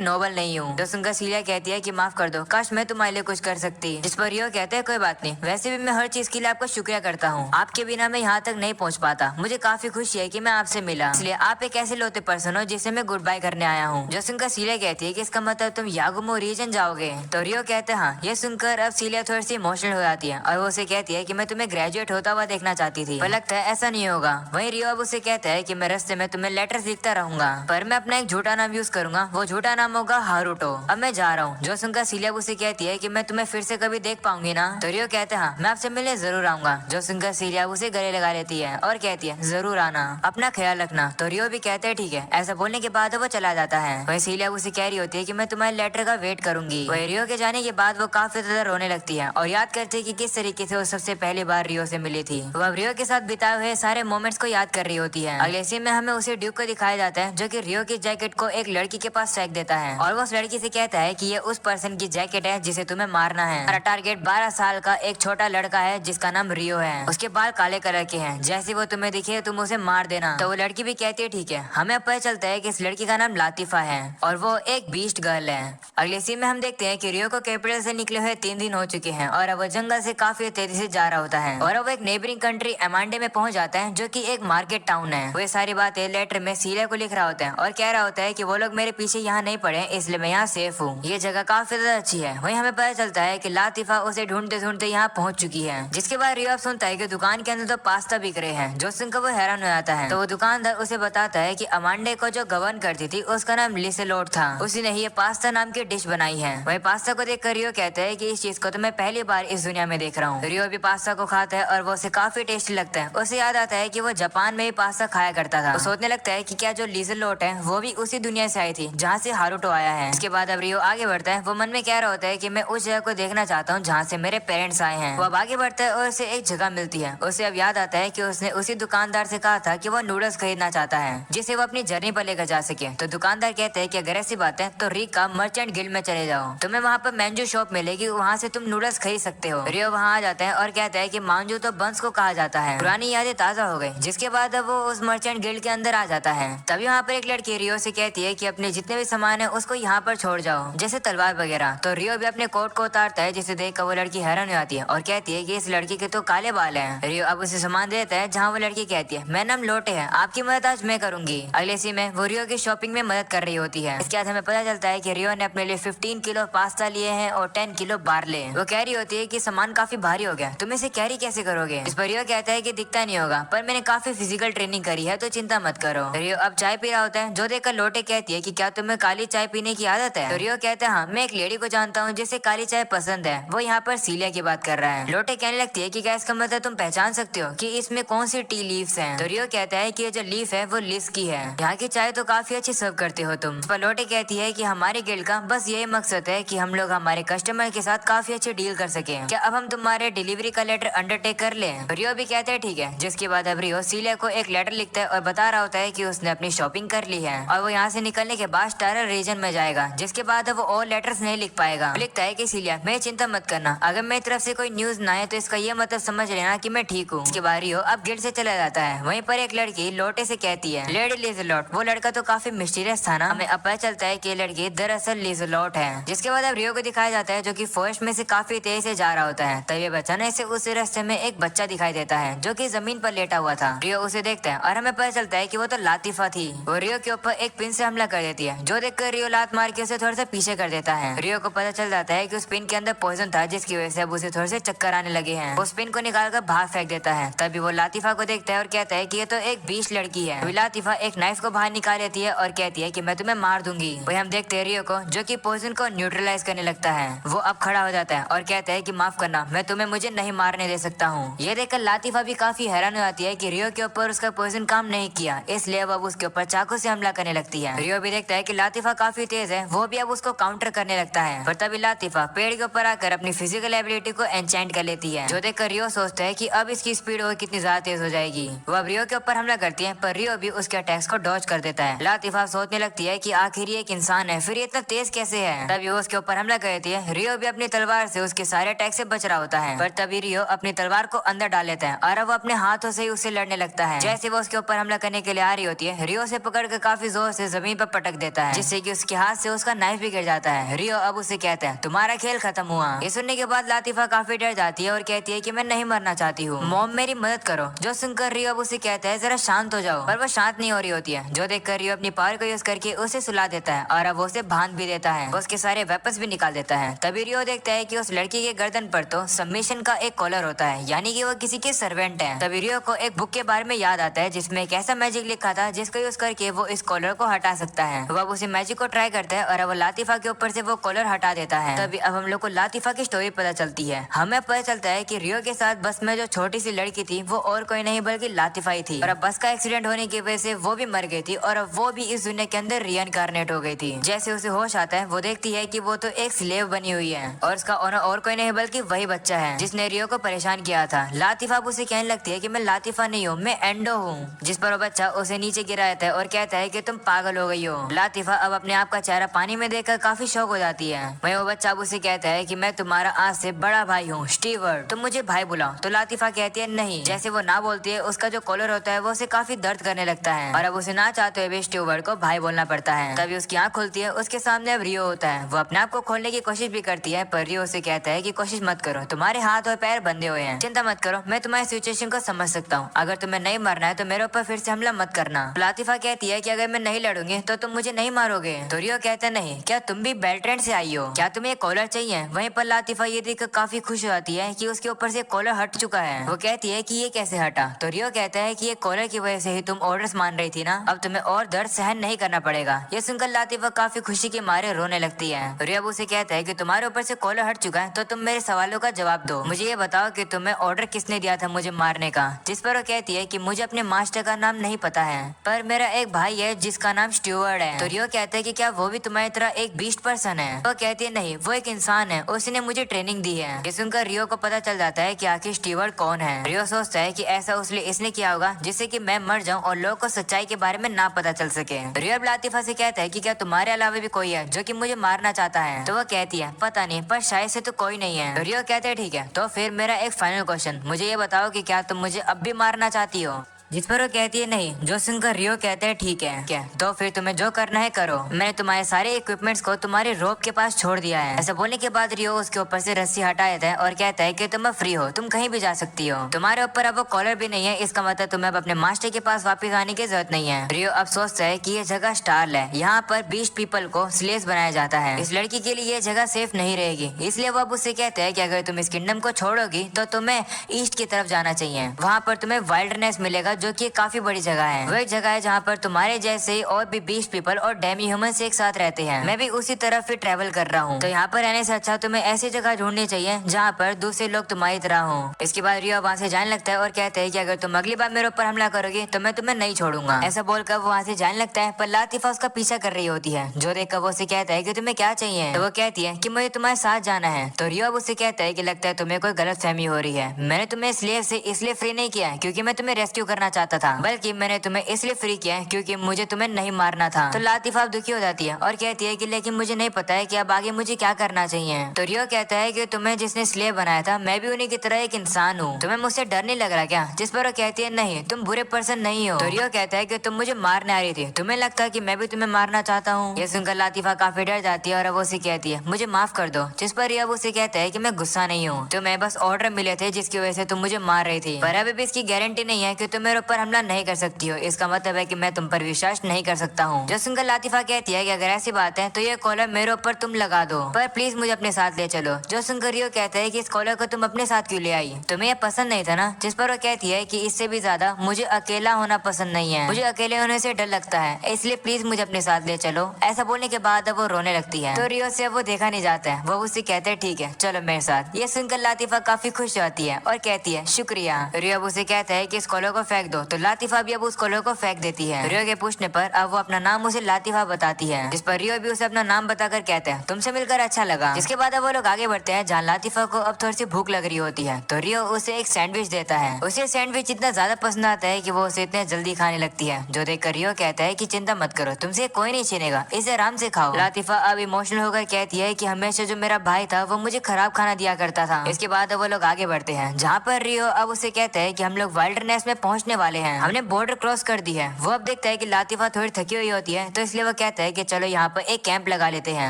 नोबल नहीं हूँ। तो सुनकर सीलिया कहती है कि माफ कर दो, काश मैं तुम्हारे लिए कुछ कर सकती। जिस पर रियो कहते हैं कोई बात नहीं, वैसे भी मैं हर चीज के लिए आपका शुक्रिया करता हूँ। आपके बिना मैं यहाँ तक नहीं पहुँच पाता। मुझे काफी खुशी है कि मैं आपसे मिला, इसलिए आप एक ऐसे लोते पर्सन हो जिसे मैं गुड बाय करने आया हूँ। जो सुनकर सीलिया कहती है कि इसका मतलब तुम यागुमो रीजन जाओगे। तो रियो कहते हैं हाँ। ये सुनकर अब सीलिया थोड़ी सी इमोशनल हो जाती है और वो उसे कहती है कि मैं तुम्हें ग्रेजुएट होता हुआ देखना चाहती थी, पर लगता है ऐसा नहीं होगा। वहीं रियो अब उसे कहता है कि मैं रास्ते में तुम्हें लेटर्स लिखता रहूंगा, पर मैं अपना एक झूठा नाम यूज करूंगा। वो झूठा नाम होगा हारुतो। अब मैं जा रहा हूँ। जो सुनकर सीलिया उसे कहती है कि मैं तुम्हें फिर से कभी देख पाऊंगी ना। तो रियो कहते हैं हाँ, मैं आपसे मिलने जरूर आऊंगा। जो सुनकर सीलिया उसे गले लगा लेती है और कहती है जरूर आना, अपना ख्याल रखना। तो रियो भी कहते हैं ठीक है। ऐसा बोलने के बाद वो चला जाता है। वही सीलिया उसे कह रही होती है कि मैं तुम्हारे लेटर का वेट करूंगी। वही रियो के जाने के बाद वो काफी ज्यादा रोने लगती है और याद करती है कि किस तरीके से वो सबसे पहली बार रियो से मिली थी। वो अब रियो के साथ बिताए हुए सारे मोमेंट्स को याद कर रही होती है। अगले सीन में हमें उसे ड्यूक को दिखाया जाता है जो कि रियो की जैकेट को एक लड़की के पास फेंक देता है और वो उस लड़की से कहता है कि ये उस पर्सन की जैकेट है जिसे तुम्हें मारना है। हमारा टारगेट 12 साल का एक छोटा लड़का है जिसका नाम रियो है। उसके बाल काले कलर के हैं, जैसे वो तुम्हें दिखे तुम उसे मार देना। तो वो लड़की भी कहती है ठीक है। हमें पता चलता है कि इस लड़की का नाम लातिफा है और वो एक बीस्ट गर्ल है। अगले सीन में हम देखते हैं कि रियो को कैपिटल से निकले हुए 3 दिन हो चुके हैं और अब वो जंगल से काफी तेजी से जा रहा होता है और अब वो एक नेबरिंग कंट्री एमांडे में पहुंच जाता है जो कि एक मार्केट टाउन है। वो सारी बातें लेटर में सीलिया को लिख रहा होता है और कह रहा होता है कि वो लोग मेरे पीछे यहाँ नहीं पड़े, इसलिए मैं यहाँ सेफ हूँ। ये जगह काफी ज्यादा अच्छी है। वहीं हमें पता चलता है कि लातिफा उसे ढूंढते ढूंढते यहाँ पहुंच चुकी है। जिसके बाद रियो अब सुनता है कि दुकान के अंदर तो पास्ता बिक रहे हैं। जो सुनकर वो हैरान हो जाता है। तो वो दुकानदार उसे बताता है कि अमांडे को जो गवर्न करती थी उसका नाम लिसेलोट था, उसी ने ये पास्ता नाम की डिश बनाई है। वही पास्ता को देखकर रियो कहता है कि इस चीज को तो मैं पहली बार इस दुनिया में देख रहा हूँ। रियो भी पास्ता को खाता है और वो उसे काफी टेस्टी लगता है। उसे याद आता है कि वो जापान में भी पास्ता खाया करता था। वो सोचने लगता है कि क्या जो लिसेलोट है वो भी उसी दुनिया से आई थी जहाँ से हारुतो आया है। इसके बाद अब रियो आगे बढ़ता है। वो मन में कह रहा होता है कि मैं उस जगह को देखना चाहता हूँ जहाँ से मेरे पेरेंट्स आए हैं। वो अब आगे बढ़ता है और उसे एक जगह मिलती है। उसे अब याद आता है कि उसने उसी दुकानदार से कहा था कि वो नूडल्स खरीदना चाहता है जिसे वो अपनी जर्नी पर लेकर जा सके। तो दुकानदार कहते हैं कि अगर ऐसी बात है तो रिका मर्चेंट गिल्ड में चले जाओ, तुम्हें वहाँ पर मैंजू शॉप मिलेगी, वहाँ से तुम नूडल्स खरीद सकते हो। रियो वहाँ आ जाता है और कहता है कि मांजू तो बंस को कहा जाता है। पुरानी यादें ताजा हो गई। जिसके बाद अब वो उस मर्चेंट गिल्ड के अंदर आ जाता है। तभी वहाँ पर एक लड़की रियो से कहती है कि अपने जितने भी सामान है उसको यहाँ पर छोड़ जाओ, जैसे तलवार वगैरह। तो रियो भी अपने कोट को उतारता है जिसे देखकर वो लड़की हैरान हो जाती है और कहती है कि इस लड़की के तो काले बाल हैं। रियो अब उसे सामान देता है जहाँ वो लड़की कहती है मेरा नाम लोटे है, आपकी मदद आज मैं करूंगी। अगले सीन में वो रियो की शॉपिंग में मदद कर रही होती है। इसके बाद हमें पता चलता है कि रियो ने अपने लिए 15 किलो पास्ता लिए हैं और 10 किलो बार्ले। वो कह रही होती है कि सामान काफी भारी हो गया, तुम इसे कैरी कैसे करोगे। इस पर रियो कहता है कि दिखता नहीं होगा, पर मैंने काफी फिजिकल ट्रेनिंग करी है तो चिंता मत करो। रियो अब चाय पी रहा होता है जो देखकर लोटे कहती है कि क्या तुम्हें काली चाय पीने की आदत है। तो रियो कहता है हाँ, मैं एक लेडी को जानता हूँ जिसे काली चाय पसंद है। वो यहाँ पर सीलिया की बात कर रहा है। लोटे कहने लगती है कि क्या इसका मतलब तुम पहचान सकते हो कि इसमें कौन सी टी लीव्स हैं। तो रियो कहता है कि ये जो लीफ है वो लिस की है, यहाँ की चाय तो काफी अच्छी सर्व करते हो तुम। पर लोटे कहती है कि हमारे गिल्ड का बस यही मकसद है कि हम लोग हमारे कस्टमर के साथ काफी अच्छी डील कर सके। क्या अब हम तुम्हारे डिलीवरी का लेटर अंडरटेक कर लें। रियो भी कहते हैं ठीक है। जिसके बाद अब रियो सीलिया को एक लेटर लिखता है और बता रहा होता है कि उसने अपनी शॉपिंग कर ली है और वो यहाँ से निकलने के बाद स्टारर रीजन में जाएगा। जिसके बाद वो और लेटर्स नहीं लिख पाएगा। लिखता है कि सीलिया मैं चिंता मत करना, अगर मेरी तरफ से कोई न्यूज ना आए तो इसका ये मतलब समझ लेना कि मैं ठीक हूँ। इसके बाद रियो अब गिल्ड से चला जाता है। वहीं पर एक लड़की लोटे से कहती है लेडी लिज़लोट। वो लड़का तो काफी मिस्टीरियस था ना। हमें अब पता चलता है कि लड़की दरअसल लिज़लोट है। जिसके बाद अब रियो को दिखाया जाता है जो कि फॉरेस्ट में से काफी तेज से जा रहा होता है। तभी अचानक से उस रास्ते में एक बच्चा दिखाई देता है जो कि जमीन पर लेटा हुआ था। रियो उसे देखता है और हमें पता चलता है कि वो तो लातिफा थी। वो रियो के ऊपर एक पिन से हमला कर देती है जो देखकर रियो लात मार के उसे थोड़ा सा पीछे कर देता है। रियो को पता चल जाता है कि उस पिन के अंदर पॉइजन था जिसकी वजह से अब उसे थोड़े से चक्कर आने लगे हैं। उस पिन को निकाल कर बाहर फेंक देता है। तभी वो लातिफा को देखता है और कहता है कि ये तो एक बीच लड़की है। वही लातिफा एक नाइफ को बाहर निकाल लेती है और कहती है कि मैं तुम्हें मार दूंगी। वही हम देखते हैं रियो को जो कि पॉइजन को न्यूट्रलाइज करने लगता है। वो अब खड़ा हो जाता है और कहता है कि माफ करना, मैं तुम्हें मुझे नहीं मारने दे सकता हूँ। ये देखकर लातिफा भी काफी हैरान हो जाती है कि रियो के ऊपर उसका पॉइजन काम नहीं किया, इसलिए अब उसके ऊपर चाकू से हमला करने लगती है। रियो भी देखता है कि लातिफा काफी तेज है, वो भी अब उसको काउंटर करने लगता है। पर तभी लातिफा पेड़ के ऊपर आकर अपनी फिजिकल एबिलिटी को एनचेंट कर लेती है, जो देखकर रियो सोचता है कि अब इसकी स्पीड और कितनी ज्यादा तेज हो जाएगी। वो अब रियो के ऊपर हमला करती है, पर रियो भी उसके अटैक्स को डॉज कर देता है। लातिफा सोचने लगती है कि आखिर ये एक इंसान है, फिर ये इतना तेज कैसे है। तभी वो उसके ऊपर हमला करती है। रियो भी अपनी तलवार से उसके सारे अटैक से बच रहा होता है, पर तभी रियो अपनी तलवार को अंदर डाल लेता है और अब वो अपने हाथों से ही उससे लड़ने लगता है। जैसे वो उसके ऊपर हमला करने के लिए आ रही होती है, रियो से पकड़कर काफी जोर से जमीन पर पटक देता है, जिससे कि उसके हाथ से उसका नाइफ भी गिर जाता है। रियो अब उसे कहता है तुम्हारा खेल खत्म हुआ। ये सुनने के बाद लातिफा काफी डर जाती है और कहती है कि मैं नहीं मरना चाहती हूँ, मॉम मेरी मदद करो। जो सुनकर रियो अब उसे कहता है जरा शांत हो जाओ, पर वो शांत नहीं हो रही होती है, जो देखकर रियो अपनी पावर को यूज करके उसे सुला देता है और अब वो उसे बांध भी देता है, उसके सारे वेपन्स भी निकाल देता है। तभी रियो देखता है कि उस लड़की के गर्दन पर तो सबमिशन का एक कॉलर होता है, यानी कि वो किसी के सर्वेंट है। तभी रियो को एक बुक के बारे में याद आता है जिसमें एक ऐसा मैजिक लिखा था जिसको यूज करके वो इस कॉलर को हटा सकता है। वो अब उसी मैजिक को ट्राई करता है और अब वो लातिफा के ऊपर से वो कॉलर हटा देता है। तभी अब हम लोग को लातिफा की स्टोरी पता चलती है। हमें पता चलता है कि रियो के साथ बस में जो छोटी सी लड़की थी वो और कोई नहीं बल्कि लातिफा ही थी, और अब बस का एक्सीडेंट होने की वजह से वो भी मर गई थी और अब वो भी इस दुनिया के अंदर रिइनकार्नेट हो गई थी। जैसे उसे होश आता है वो देखती है कि वो तो एक स्लेव बनी हुई है और उसका ओनर और कोई नहीं बल्कि वही बच्चा है जिसने रियो को परेशान किया था। लातिफा उसे कहने लगती है कि मैं लातिफा नहीं हूँ, मैं एंडो हूँ, जिस पर वो बच्चा उसे नीचे गिराता है और कहता है कि तुम पागल हो गई हो। लातिफा अब अपने आप का चेहरा पानी में देखकर काफी शौक हो जाती है। वही वो बच्चा अब उसे कहता है कि मैं तुम्हारा आज से बड़ा भाई हूँ स्टीवर्ट, तुम मुझे भाई बुलाओ। तो लातिफा कहती है नहीं। जैसे वो ना बोलती है उसका जो कॉलर होता है वो उसे काफी दर्द करने लगता है और अब उसे ना चाहते हुए स्टीवर्ट को भाई बोलना पड़ता है। तभी उसकी आंख खुलती है, उसके सामने अब रियो होता है। वो अपने आप को खोलने की कोशिश भी करती है, पर रियो उसे कहता है कि कोशिश मत करो, तुम्हारे हाथ और पैर बंधे हुए हैं, चिंता मत करो, मैं तुम्हारी सिचुएशन को समझ सकता हूँ, अगर तुम्हें नहीं मरना है तो मेरे ऊपर फिर से हमला मत करना। लातिफा कहती है कि अगर मैं नहीं लड़ूंगी तो तुम मुझे नहीं मारोगे। तो रियो कहता है नहीं, क्या तुम भी बेल्ट्रेंड से आई हो, क्या तुम्हें कॉलर चाहिए। वहीं पर लातिफा ये देख काफी खुश हो जाती है कि उसके ऊपर से कॉलर हट चुका है। वो कहती है कि ये कैसे हटा। तो रियो कहता है कि ये कॉलर की वजह से ही तुम ऑर्डर्स मान रही थी ना, अब तुम्हें और दर्द सहन नहीं करना पड़ेगा। ये सुनकर लातिफा काफी खुशी के मारे रोने लगती है। रियो उसे कहता है कि तुम्हारे ऊपर से कॉलर हट चुका है तो तुम मेरे सवालों का जवाब दो, मुझे ये बताओ कि तुम्हें ऑर्डर किसने दिया था मुझे मारने का। जिस पर वो कहती है कि मुझे अपने मास्टर का नाम नहीं पता है, पर मेरा एक भाई है जिसका नाम स्टीवर्ड है। तो रियो कहता है कि क्या वो भी तुम्हारी तरह एक बीस्ट पर्सन है। तो कहती है नहीं, वो एक इंसान है, उसने मुझे ट्रेनिंग दी है। ये सुनकर रियो को पता चल जाता है कि आखिर स्टीवर्ड कौन है। रियो सोचता है कि ऐसा इसने किया होगा जिससे कि मैं मर जाऊं और लोगों को सच्चाई के बारे में ना पता चल सके। रियो लातिफा से कहता है कि क्या तुम्हारे अलावा भी कोई है जो कि मुझे मारना चाहता है। तो वो कहती है पता नहीं, पर शायद से तो कोई नहीं है। तो रियो कहते हैं ठीक है, तो फिर मेरा एक फाइनल क्वेश्चन, मुझे ये बताओ कि क्या तुम मुझे अब भी मारना चाहती हो। जिस पर वो कहती है नहीं। जो सुनकर रियो कहते हैं ठीक है, क्या तो फिर तुम्हें जो करना है करो, मैंने तुम्हारे सारे इक्विपमेंट्स को तुम्हारे रोप के पास छोड़ दिया है। ऐसा बोलने के बाद रियो उसके ऊपर से रस्सी हटा देता है और कहता है कि तुम अब फ्री हो, तुम कहीं भी जा सकती हो, तुम्हारे ऊपर अब वो कॉलर भी नहीं है, इसका मतलब तुम्हें अब अपने मास्टर के पास वापस आने की जरूरत नहीं है। रियो अब सोचता है कि ये जगह स्टार है, यहाँ पर 20 पीपल को स्लेव्स बनाया जाता है, इस लड़की के लिए ये जगह सेफ नहीं रहेगी, इसलिए वो अब उससे कहते हैं कि अगर तुम इस किंगडम को छोड़ोगी तो तुम्हें ईस्ट की तरफ जाना चाहिए, वहाँ पर तुम्हें वाइल्डनेस मिलेगा जो कि काफी बड़ी जगह है। वो एक जगह है जहाँ पर तुम्हारे जैसे ही और भी 20 पीपल और डेमी ह्यूमंस एक साथ रहते हैं। मैं भी उसी तरफ ही ट्रेवल कर रहा हूँ, तो यहाँ पर रहने से अच्छा तुम्हें ऐसी जगह ढूंढनी चाहिए जहाँ पर दूसरे लोग तुम्हारी तरह हों। इसके बाद रियो वहाँ से जाने लगता है और कहते हैं कि अगर तुम अगली बार मेरे ऊपर हमला करोगे तो मैं तुम्हें नहीं छोड़ूंगा। ऐसा बोलकर वो वहाँ से जाने लगता है, पर लातिफा उसका पीछा कर रही होती है, जो देखकर वो उसे कहता है कि तुम्हें क्या चाहिए। तो वो कहती है कि मुझे तुम्हारे साथ जाना है। तो रियो अब उससे कहता है कि लगता है तुम्हें कोई गलत फहमी हो रही है, मैंने तुम्हें स्लेव से इसलिए फ्री नहीं किया क्योंकि मैं तुम्हें रेस्क्यू करना चाहता था, बल्कि मैंने तुम्हें इसलिए फ्री किया है क्योंकि मुझे तुम्हें नहीं मारना था। तो लातिफा दुखी हो जाती है और कहती है कि लेकिन मुझे नहीं पता है कि अब आगे मुझे क्या करना चाहिए। तो रियो कहता है कि तुम्हें जिसने स्लेव बनाया था मैं भी उन्हीं की तरह एक इंसान हूँ, तुम्हें मुझसे डर नहीं लग रहा क्या। जिस पर वो कहती है नहीं, तुम बुरे पर्सन नहीं हो। तो रियो कहता है कि तुम मुझे मारने आ रही थी, तुम्हें लगता है कि मैं भी तुम्हें मारना चाहता हूँ। ये सुनकर लातिफा काफी डर जाती है और वो उसे कहती है मुझे माफ कर दो। जिस पर रियो उसे कहता है कि मैं गुस्सा नहीं हूँ, तुम्हें बस ऑर्डर मिले थे जिसकी वजह से तुम मुझे मार रही थी, पर अभी भी इसकी गारंटी नहीं है कि तुम मेरे ऊपर हमला नहीं कर सकती हो, इसका मतलब है कि मैं तुम पर विश्वास नहीं कर सकता हूँ। जो सुनकर लातिफा कहती है कि अगर ऐसी बात है तो ये कॉलर मेरे ऊपर तुम लगा दो, पर प्लीज मुझे अपने साथ ले चलो। जो सुनकर रियो कहता है कि इस कॉलर को तुम अपने साथ क्यों ले आई, तुम्हें ये पसंद नहीं था ना? जिस पर वो कहती है कि इससे भी ज्यादा मुझे अकेला होना पसंद नहीं है, मुझे अकेले होने से डर लगता है, इसलिए प्लीज मुझे अपने साथ ले चलो। ऐसा बोलने के बाद अब वो रोने लगती है, तो रियो से अब वो देखा नहीं जाता है। वो उससे कहते हैं ठीक है चलो मेरे साथ। ये सुनकर लातिफा काफी खुश होती है और कहती है शुक्रिया। रियो अब उसे कहता है कि इस कॉलर को फेंक दो, तो लातिफा भी अब उस कॉलर को फेंक देती है। रियो के पूछने पर अब वो अपना नाम उसे लातिफा बताती है, जिस पर रियो भी उसे अपना नाम बताकर कहते हैं तुमसे मिलकर अच्छा लगा। जिसके बाद अब वो लोग आगे बढ़ते हैं जहाँ लातिफा को अब थोड़ी सी भूख लग रही होती है, तो रियो उसे एक सैंडविच देता है। उसे सैंडविच इतना ज्यादा पसंद आता है कि वो उसे इतने जल्दी खाने लगती है, जो देखकर रियो कहता है कि चिंता मत करो, तुमसे कोई नहीं छीनेगा, इसे आराम से खाओ। लातिफा अब इमोशनल होकर कहती है कि हमेशा जो मेरा भाई था वो मुझे खराब खाना दिया करता था। इसके बाद वो लोग आगे बढ़ते हैं जहाँ पर रियो अब उसे कहता है कि हम लोग वाइल्डरनेस में पहुंचने वाले हैं, हमने बॉर्डर क्रॉस कर दी है। वो अब देखता है कि लातिफा थोड़ी थकी हुई होती है, तो इसलिए वो कहता है कि चलो यहाँ पर एक कैंप लगा लेते हैं।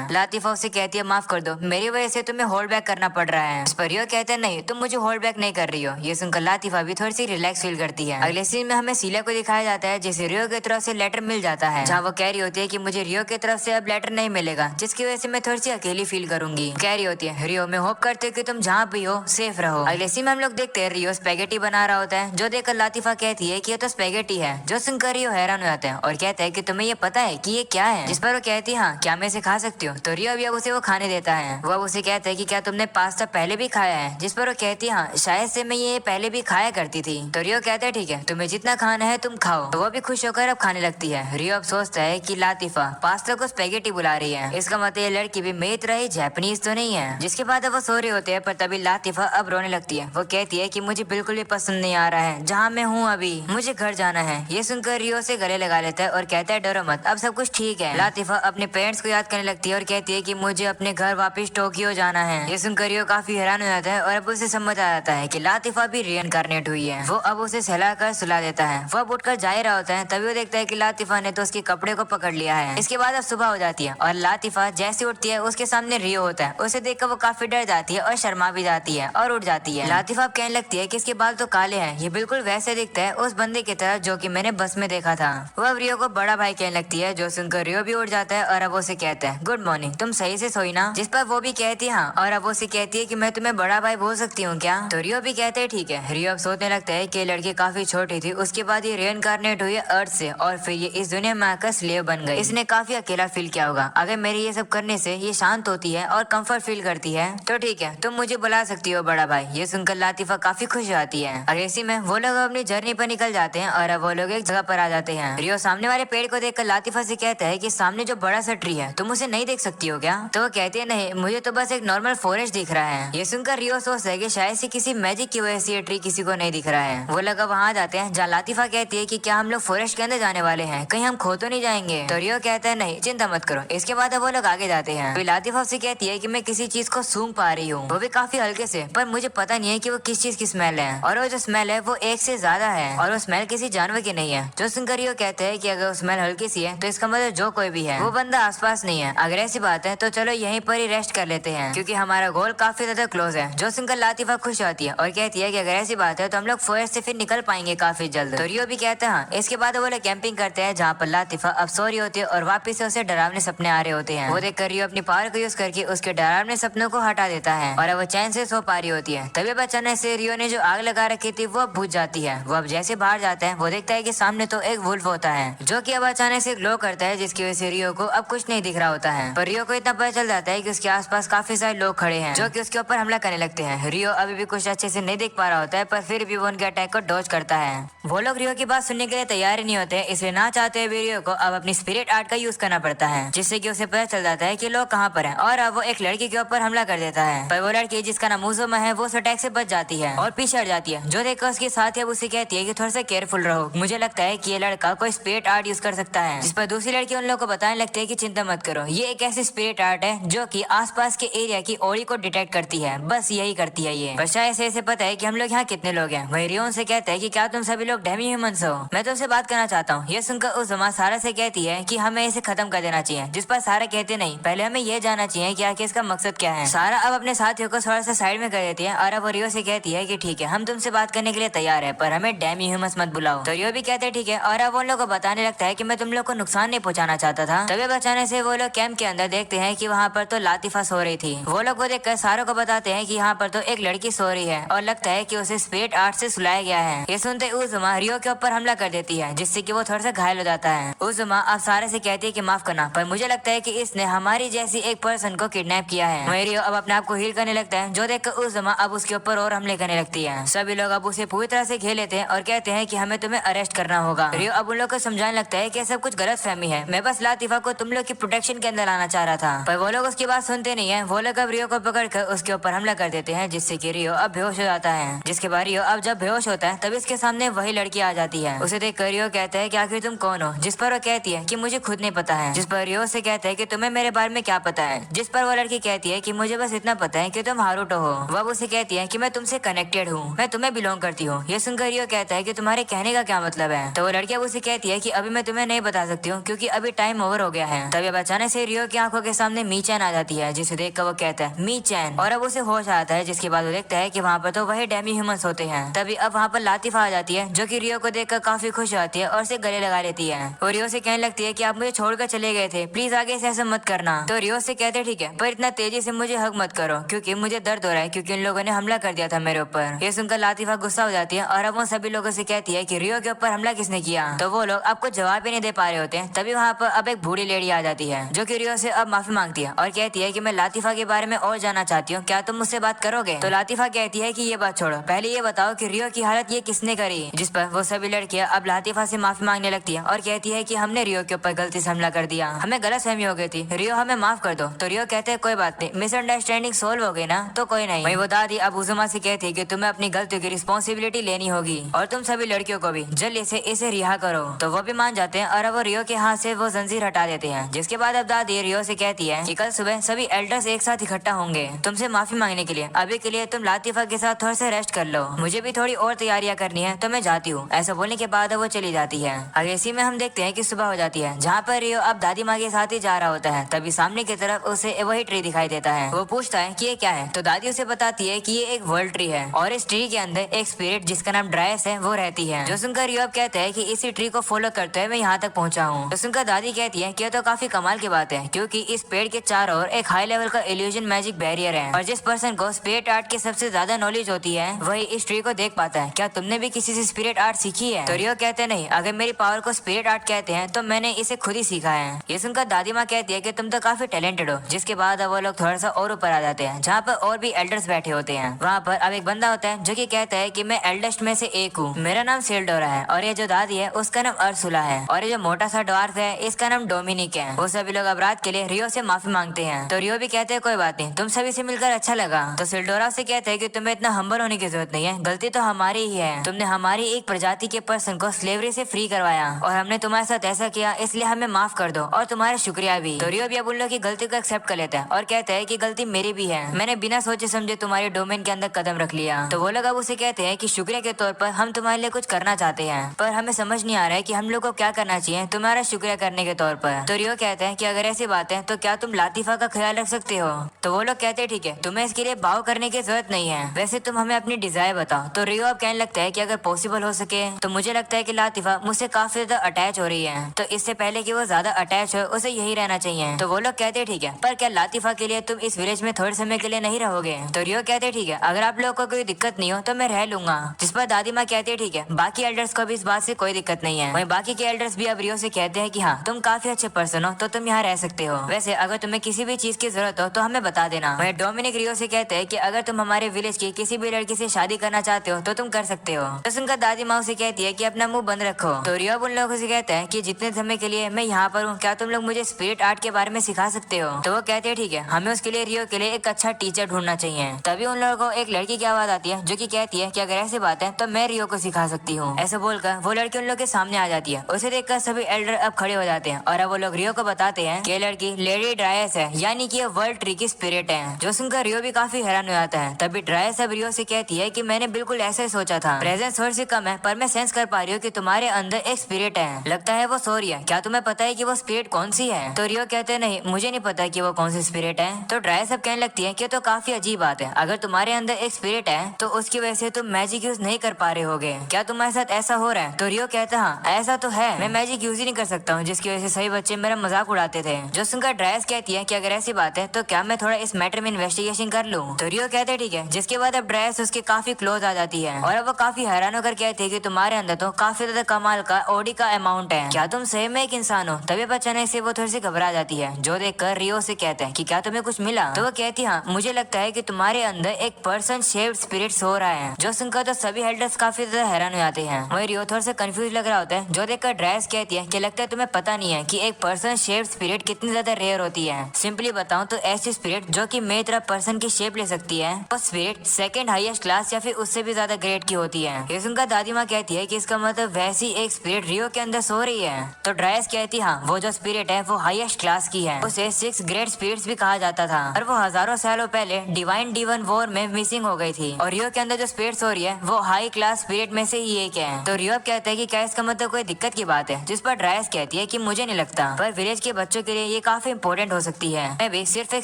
लातिफा उसे कहती है माफ कर दो, मेरी वजह से तुम्हें होल्ड बैक करना पड़ रहा है। इस पर रियो कहते हैं नहीं तुम मुझे होल्ड बैक नहीं कर रही हो। ये सुनकर लातिफा भी थोड़ी सी रिलैक्स फील करती है। अगले सीन में हमें सीला को दिखाया जाता है जिसे रियो की तरफ से लेटर मिल जाता है, जहाँ वो कह रही होती है कि मुझे रियो की तरफ से अब लेटर नहीं मिलेगा, जिसकी वजह से मैं थोड़ी सी अकेली फील करूंगी। कह रही होती है रियो मैं होप करती हूँ कि तुम जहाँ भी हो सेफ रहो। अगले सीन में हम लोग देखते हैं रियो स्पेगेटी बना रहा होता है, जो देखकर लातिफा कहती है कि ये तो स्पेगेटी है। जो सुनकर रियो हैरान हो जाता है और कहता है कि तुम्हें ये पता है कि ये क्या है? जिस पर वो कहती है हाँ क्या मैं इसे खा सकती हूँ? तो रियो भी अब उसे वो खाने देता है। वो अब उसे कहता है कि क्या तुमने पास्ता पहले भी खाया है? जिस पर वो कहती है हाँ शायद से मैं ये पहले भी खाया करती थी। तो रियो कहता है ठीक है तुम्हें जितना खाना है तुम खाओ। तो वो भी खुश होकर अब खाने लगती है। रियो अब सोचता है कि लातिफा पास्ता को स्पेगेटी बुला रही है, इसका मतलब ये लड़की भी मेरी तरह ही जापानीज तो नहीं है। जिसके बाद अब वो सो रहे होते हैं, पर तभी लातिफा अब रोने लगती है। वो कहती है कि मुझे बिल्कुल भी पसंद नहीं आ रहा है जहाँ मैं हूँ, अभी मुझे घर जाना है। ये सुनकर रियो से गले लगा लेता है और कहता है डरो मत, अब सब कुछ ठीक है। लातिफा अपने पेरेंट्स को याद करने लगती है और कहती है कि मुझे अपने घर वापस टोक्यो जाना है। ये सुनकर रियो काफी हैरान हो जाता है और अब उसे समझ आ जाता है कि लातिफा भी रीइंकार्नेट हुई है। वो अब उसे सहलाकर सुला देता है। वो अब उठकर जा ही रहा होता है, तभी वो देखता है कि लातिफा ने तो उसके कपड़े को पकड़ लिया है। इसके बाद अब सुबह हो जाती है और लातिफा जैसे उठती है उसके सामने रियो होता है। उसे देखकर वो काफी डर जाती है और शर्मा भी जाती है और उठ जाती है। लातिफा अब कहने लगती है कि इसके बाल तो काले हैं, ये बिल्कुल वैसे दिखता है उस बंदे की तरह जो कि मैंने बस में देखा था। वो अब रियो को बड़ा भाई कहने लगती है, जो सुनकर रियो भी उठ जाता है और अब उसे कहता है गुड मॉर्निंग, तुम सही से सोई ना? जिस पर वो भी कहती है हाँ, और अब उसे कहती है कि मैं तुम्हें बड़ा भाई बोल सकती हूँ क्या? तो रियो भी कहते हैं ठीक है। रियो अब सोचने लगता है कि लड़की काफी छोटी थी, उसके बाद ये रीइंकार्नेट हुई अर्थ से और फिर ये इस दुनिया में आकर स्लेव बन गई। इसने काफी अकेला फील किया होगा। अगर मेरे ये सब करने से ये शांत होती है और कंफर्ट फील करती है तो ठीक है, तुम मुझे बुला सकती हो बड़ा भाई। ये सुनकर लातिफा काफी खुश हो जाती है। और इसी में वो लोग अपनी जर्नी पर निकल जाते हैं और अब वो लोग एक जगह पर आ जाते हैं। रियो सामने वाले पेड़ को देखकर लातिफा से कहता है कि सामने जो बड़ा सा ट्री है तुम उसे नहीं देख सकती हो क्या? तो वो कहती है नहीं, मुझे तो बस एक नॉर्मल फॉरेस्ट दिख रहा है। ये सुनकर रियो सोचता है कि शायद से किसी मैजिक की वजह से ये ट्री किसी को नहीं दिख रहा है। वो लोग वहाँ जाते हैं जहाँ लातिफा कहती है कि क्या हम लोग फॉरेस्ट के अंदर जाने वाले हैं, कहीं हम खो तो नहीं जाएंगे? तो रियो कहता है नहीं चिंता मत करो। इसके बाद वो लोग आगे जाते हैं। फिर लातिफा से कहती है कि मैं किसी चीज को सूंघ पा रही हूँ, वो भी काफी हल्के से, पर मुझे पता नहीं है कि वो किस चीज की स्मेल है। और वो जो स्मेल है वो एक से ज्यादा है और वो स्मेल किसी जानवर की नहीं है। जो सुनकर रियो कहते हैं कि अगर वो स्मेल हल्की सी है तो इसका मतलब जो कोई भी है वो बंदा आसपास नहीं है। अगर ऐसी बात है तो चलो यहीं पर ही रेस्ट कर लेते हैं, क्योंकि हमारा गोल काफी ज्यादा क्लोज है। जो सुनकर लातिफा खुश होती है और कहती है कि अगर ऐसी बात है तो हम लोग फॉरेस्ट से फिर निकल पाएंगे काफी जल्द। तो रियो भी कहते हैं हाँ। इसके बाद वो लोग कैंपिंग करते हैं जहाँ पर लातिफा अब सो रही होती है और वापिस से उसे डरावने सपने आ रहे होते हैं। वो देखकर रियो अपनी पावर को यूज करके उसके डरावने सपनों को हटा देता है और अब वो चैन से सो पा रही होती है। तभी अचानक से रियो ने जो आग लगा रखी थी वो बुझ जाती है। वो अब जैसे बाहर जाता है वो देखता है कि सामने तो एक वुल्फ होता है जो कि अब अचानक से ग्लो करता है, जिसकी वजह से रियो को अब कुछ नहीं दिख रहा होता है। पर रियो को इतना पता चल जाता है कि उसके आसपास काफी सारे लोग खड़े हैं जो कि उसके ऊपर हमला करने लगते हैं। रियो अभी भी कुछ अच्छे से नहीं देख पा रहा होता है, पर फिर भी वो उनके अटैक को डॉज करता है। वो लोग रियो की बात सुनने के लिए तैयार ही नहीं होते, इसलिए ना चाहते हुए रियो को अब अपनी स्पिरिट आर्ट का यूज करना पड़ता है, जिससे कि उसे पता चल जाता है कि लोग कहाँ पर हैं और अब वो एक लड़की के ऊपर हमला कर देता है। पर वो लड़की जिसका नाम उज़ुमा है वो उस अटैक से बच जाती है और पीछे हट जाती है। जो देखकर उसके साथ अब उसे कहती है कि थोड़ा सा केयरफुल रहो, मुझे लगता है कि ये लड़का कोई स्पिरिट आर्ट यूज कर सकता है। जिस पर दूसरी लड़की उन लोगों को बताने लगती है कि चिंता मत करो, ये एक ऐसी स्पिरिट आर्ट है जो कि आसपास के एरिया की ओड़ी को डिटेक्ट करती है, बस यही करती है ये। पर शायद ऐसे पता है कि हम लोग यहाँ कितने लोग हैं। वही रियो से कहता है कि क्या तुम सभी लोग डेमी ह्यूमंस हो, मैं तुमसे बात करना चाहता हूँ। ये सुनकर उज़ुमा सारा से कहती है कि हमें इसे खत्म कर देना चाहिए। जिस पर सारा कहते नहीं, पहले हमें ये जानना चाहिए कि आखिर इसका मकसद क्या है। सारा अब अपने साथियों को थोड़ा सा साइड में कर देती है और अब वो रियो से कहती है कि ठीक है हम तुमसे बात करने के लिए तैयार है, पर हमें डेमी डैमी ह्यूमंस मत बुलाओ। तो रियो भी कहते हैं ठीक है, और अब उन लोग को बताने लगता है कि मैं तुम लोग को नुकसान नहीं पहुंचाना चाहता था। तभी बचाने से वो लोग कैंप के अंदर देखते हैं कि वहाँ पर तो लातिफा सो रही थी। वो लोग को देखकर सारों को बताते हैं कि यहाँ पर तो एक लड़की सो रही है और लगता है कि उसे स्पिरिट आर्ट से सुलाया गया है। ये सुनते उजुमा रियो के ऊपर हमला कर देती है, जिससे कि वो थोड़ा सा घायल हो जाता है। उजुमा अब सारे से कहती है कि माफ करना, पर मुझे लगता है कि इसने हमारी जैसी एक पर्सन को किडनैप किया है। वहीं रियो अब अपने आप को हील करने लगता है, जो देखकर उजुमा अब उसके ऊपर और हमले करने लगती है। सभी लोग अब उसे पूरी तरह से घेर लेते हैं और कहते हैं कि हमें तुम्हें अरेस्ट करना होगा। रियो अब उन लोग को समझाने लगता है कि सब कुछ गलत फहमी है, मैं बस लातिफा को तुम लोग की प्रोटेक्शन के अंदर लाना चाह रहा था। पर वो लोग उसकी बात सुनते नहीं है। वो लोग अब रियो को पकड़कर उसके ऊपर हमला कर देते हैं, जिससे कि रियो अब बेहोश हो जाता है। जिसके बाद रियो अब जब बेहोश होता है तब इसके सामने वही लड़की आ जाती है। उसे देख कर रियो कहता है कि आखिर तुम कौन हो, जिस पर वो कहती है कि मुझे खुद नहीं पता है। जिस पर रियो से कहता है कि तुम्हें मेरे बारे में क्या पता है। जिस पर वो लड़की कहती है कि मुझे बस इतना पता है कि तुम हारुतो हो। वह उसे कहती है कि मैं तुमसे कनेक्टेड हूँ, मैं तुम्हें बिलोंग करती हूँ। ये सुनकर रियो कहता है कि तुम्हारे कहने का क्या मतलब है। तो वो लड़की अब उसे कहती है कि अभी मैं तुम्हें नहीं बता सकती हूँ क्योंकि अभी टाइम ओवर हो गया है। तभी अचानक से रियो की आंखों के सामने मी चैन आ जाती है, जिसे देखकर वो कहता है मी चैन, और अब उसे होश आता है। जिसके बाद वो देखता है कि वहाँ पर तो वही डेमी ह्यूमंस होते हैं। तभी अब वहाँ पर लातिफा आ जाती है, जो कि रियो को देखकर काफी खुश होती है और उसे गले लगा लेती है। और रियो से कहने लगती है कि आप मुझे छोड़कर चले गए थे, प्लीज आगे से ऐसा मत करना। तो रियो से कहते ठीक है, पर इतना तेजी से मुझे हक मत करो क्योंकि मुझे दर्द हो रहा है, क्योंकि इन लोगों ने हमला कर दिया था मेरे ऊपर। ये सुनकर लातिफा गुस्सा हो जाती है और अब वो सभी लोगों से कहती है कि रियो के ऊपर हमला किसने किया। तो वो लोग आपको जवाब ही नहीं दे पा रहे होते हैं। तभी वहाँ पर अब एक बूढ़ी लेडी आ जाती है, जो कि रियो से अब माफी मांगती है और कहती है कि मैं लातिफा के बारे में और जानना चाहती हूँ, क्या तुम मुझसे बात करोगे। तो लातिफा कहती है कि ये बात छोड़ो, पहले ये बताओ कि रियो की हालत ये किसने करी। जिस पर वो सभी लड़कियां अब लातिफा से माफी मांगने लगती है और कहती है कि हमने रियो के ऊपर गलती से हमला कर दिया, हमें गलतफहमी हो गई थी, रियो हमें माफ कर दो। तो रियो कहते हैं कोई बात नहीं, मिसअंडरस्टैंडिंग सोल्व हो गई ना, तो कोई नहीं। वही वो दादी अब उजुमा से कहती है कि तुम्हें अपनी गलतियों की रिस्पॉन्सिबिलिटी लेनी होगी और तुम सभी लड़कियों को भी जल्दी से इसे रिहा करो। तो वो भी मान जाते हैं और अब वो रियो के हाथ से वो जंजीर हटा देते हैं। जिसके बाद अब दादी रियो से कहती है कि कल सुबह सभी एल्डर्स एक साथ इकट्ठा होंगे तुमसे माफी मांगने के लिए। अभी के लिए तुम लातिफा के साथ थोड़ा सा रेस्ट कर लो, मुझे भी थोड़ी और तैयारियां करनी है, तो मैं जाती हूँ। ऐसा बोलने के बाद वो चली जाती है। आगे इसी में हम देखते हैं कि सुबह हो जाती है, जहाँ पर रियो अब दादी माँ के साथ ही जा रहा होता है। तभी सामने की तरफ उसे वही ट्री दिखाई देता है। वो पूछता है कि ये क्या है। तो दादी उसे बताती है कि ये एक वर्ल्ड ट्री है और इस ट्री के अंदर एक स्पिरिट जिसका नाम ड्रायस है वो रहती है। जो सुनकर रियो अब कहता है कि इसी ट्री को फॉलो करते हुए मैं यहाँ तक पहुँचा हूँ। तो सुनकर दादी कहती है कि ये तो काफी कमाल की बात है, क्योंकि इस पेड़ के चारों ओर एक हाई लेवल का इल्यूजन मैजिक बैरियर है और जिस पर्सन को स्पिरिट आर्ट की सबसे ज्यादा नॉलेज होती है वही इस ट्री को देख पाता है। क्या तुमने भी किसी से स्पिरिट आर्ट सीखी है। तो रियो कहते नहीं, अगर मेरी पावर को स्पिरिट आर्ट कहते हैं तो मैंने इसे खुद ही सीखा है। ये सुनकर दादी माँ कहती है कि तुम तो काफी टैलेंटेड हो। जिसके बाद अब वो लोग थोड़ा सा और ऊपर आ जाते हैं, जहाँ पर और भी एल्डर्स बैठे होते हैं। वहाँ पर अब एक बंदा होता है जो कि कहता है कि मैं एल्डेस्ट में से एक हूँ, मेरा नाम सेल्डोरा है और ये जो दादी है उसका नाम अर्सुला है और ये जो मोटा सा डॉर्फ है इसका नाम डोमिनिक है। वो सभी लोग अब रात के लिए रियो से माफी मांगते हैं। तो रियो भी कहते हैं कोई बात नहीं, तुम सभी से मिलकर अच्छा लगा। तो सेल्डोरा से कहते हैं कि तुम्हें इतना हम्बल होने की जरूरत नहीं है, गलती तो हमारी ही है। तुमने हमारी एक प्रजाति के पर्सन को स्लेवरी से फ्री करवाया और हमने तुम्हारे साथ ऐसा किया, इसलिए हमें माफ कर दो और तुम्हारा शुक्रिया भी। तो रियो भी अब उन लोगों की गलती को एक्सेप्ट कर लेता है और कहता है कि गलती मेरी भी है, मैंने बिना सोचे समझे तुम्हारे डोमेन के अंदर कदम रख लिया। तो वो लोग अब उसे कहते हैं कि शुक्रिया के तौर पर हम तुम्हारे लिए कुछ करना चाहते हैं, पर हमें समझ नहीं आ रहा है कि हम लोग को क्या करना चाहिए तुम्हारा शुक्रिया करने के तौर पर। तो रियो कहते हैं कि अगर ऐसी बात है तो क्या तुम लातिफा का ख्याल रख सकते हो। तो वो लोग कहते हैं ठीक है, तुम्हें इसके लिए भाव करने की जरूरत नहीं है, वैसे तुम हमें अपनी डिजायर बताओ। तो रियो अब कहने लगता है कि अगर पॉसिबल हो सके तो मुझे लगता है कि लातिफा मुझसे काफी ज्यादा अटैच हो रही है, तो इससे पहले कि वो ज्यादा अटैच हो उसे यही रहना चाहिए। तो वो लोग कहते हैं ठीक है, पर क्या लातिफा के लिए तुम इस विलेज में थोड़े समय के लिए नहीं रहोगे। तो रियो कहते हैं ठीक है, अगर आप लोगों को कोई दिक्कत नहीं हो तो मैं रह लूंगा। जिस पर दादी माँ कहती है ठीक है, बाकी एल्डर्स को भी इस बात से कोई दिक्कत नहीं है। वहीं बाकी के एल्डर्स भी अब रियो से कहते हैं कि हाँ तुम काफी अच्छे पर्सन हो तो तुम यहाँ रह सकते हो, वैसे अगर तुम्हें किसी भी चीज की जरूरत हो तो हमें बता देना। वहीं डोमिनिक रियो से कहते हैं कि अगर तुम हमारे विलेज की किसी भी लड़की से शादी करना चाहते हो तो तुम कर सकते हो। तो सुनकर दादी माँ उसे कहती है कि अपना मुंह बंद रखो। तो रियो उन लोगों से कहता है कि जितने समय के लिए मैं यहाँ पर हूँ क्या तुम लोग मुझे स्पिरिट आर्ट के बारे में सिखा सकते हो। तो वो कहते हैं ठीक है, हमें उसके लिए रियो के लिए एक अच्छा टीचर ढूंढना चाहिए। तभी उन लोगों को एक लड़की की आवाज आती है जो कि कहती है कि अगर ऐसी बात है तो मैं रियो को सिखा सकती हूँ। ऐसा बोलकर वो लड़की उन लोग के सामने आ जाती है। उसे देखकर सभी एल्डर अब खड़े हो जाते हैं और अब वो लोग रियो को बताते हैं कि लड़की लेडी ड्रायस है, यानी कि ये वर्ल्ड ट्री की स्पिरिट है। जो सुनकर रियो भी काफी हैरान हो जाता है। तभी ड्रायस अब रियो से कहती है कि मैंने बिल्कुल ऐसा ही सोचा था, प्रेजेंस थोड़ी सी कम है पर मैं सेंस कर पा रही हूँ कि तुम्हारे अंदर एक स्पिरिट है, लगता है वो सो रही है, क्या तुम्हें पता है कि वो स्पिरिट कौन सी है। तो रियो कहते हैं नहीं, मुझे नहीं पता कि वो कौन सी स्पिरिट है। तो ड्रायस अब कहने लगती है कि तो काफी अजीब बात है, अगर तुम्हारे अंदर एक स्पिरिट है तो उसकी वजह से तुम मैजिक यूज नहीं कर पा रहे होगे। रहोगे। क्या तुम्हारे साथ ऐसा हो रहा है? तो रियो कहता है हाँ ऐसा तो है, मैं मैजिक यूज ही नहीं कर सकता हूँ, जिसकी वजह से सभी बच्चे मेरा मजाक उड़ाते थे। जो सुनकर ड्रायस कहती है कि अगर ऐसी बात है तो क्या मैं थोड़ा इस मैटर में इन्वेस्टिगेशन कर लूँ। तो रियो कहते हैं ठीक है। जिसके बाद अब ड्रायस उसके काफी क्लोज आ जाती है और अब वो काफी हैरान होकर कहती है कि तुम्हारे अंदर तो काफी ज्यादा कमाल का ओडी का अमाउंट है, क्या तुम सही में एक इंसान हो? तभी अचानक से वो थोड़ी सी घबरा जाती है। जो देखकर रियो से कहते हैं कि क्या तुम्हें कुछ मिला? तो वो कहती है हाँ मुझे लगता है कि तुम्हारे अंदर एक पर्सन शेप्ड स्पिरिट सो रहा है। जो सुनकर तो सभी एल्डर्स काफी ज्यादा हैरान हो जाते हैं। वही रियो थोड़ा सा कंफ्यूज लग रहा होता है। जो देखकर ड्रायस कहती है कि लगता है तुम्हें पता नहीं है कि एक पर्सन शेप्ड स्पिरिट कितनी ज्यादा रेयर होती है। सिंपली बताऊं तो ऐसी स्पिरिट जो कि मेरी तरह पर्सन की शेप ले सकती है, वो स्पिरिट सेकंड हाईएस्ट क्लास या फिर उससे भी ज्यादा ग्रेड की होती है। ये सुनकर दादी माँ कहती है कि इसका मतलब वैसी एक स्पिरिट रियो के अंदर सो रही है। तो ड्रायस कहती है हाँ वो जो स्पिरिट है वो हाईएस्ट क्लास की है, उसे 6 ग्रेड स्पिरिट्स भी कहा जाता था और वो हजारों सालों पहले डिवाइन डीवन वॉर में मिसिंग हो गई थी। और रियो के अंदर जो स्पिरिट सो रही है वो हाई क्लास स्पिरिट में से ही एक है। तो रियो कहता है कि क्या इसका मतलब कोई दिक्कत की बात है? जिस पर ड्रायस कहती है कि मुझे नहीं लगता, पर विलेज के बच्चों के लिए ये काफी इंपॉर्टेंट हो सकती है। मैं भी सिर्फ एक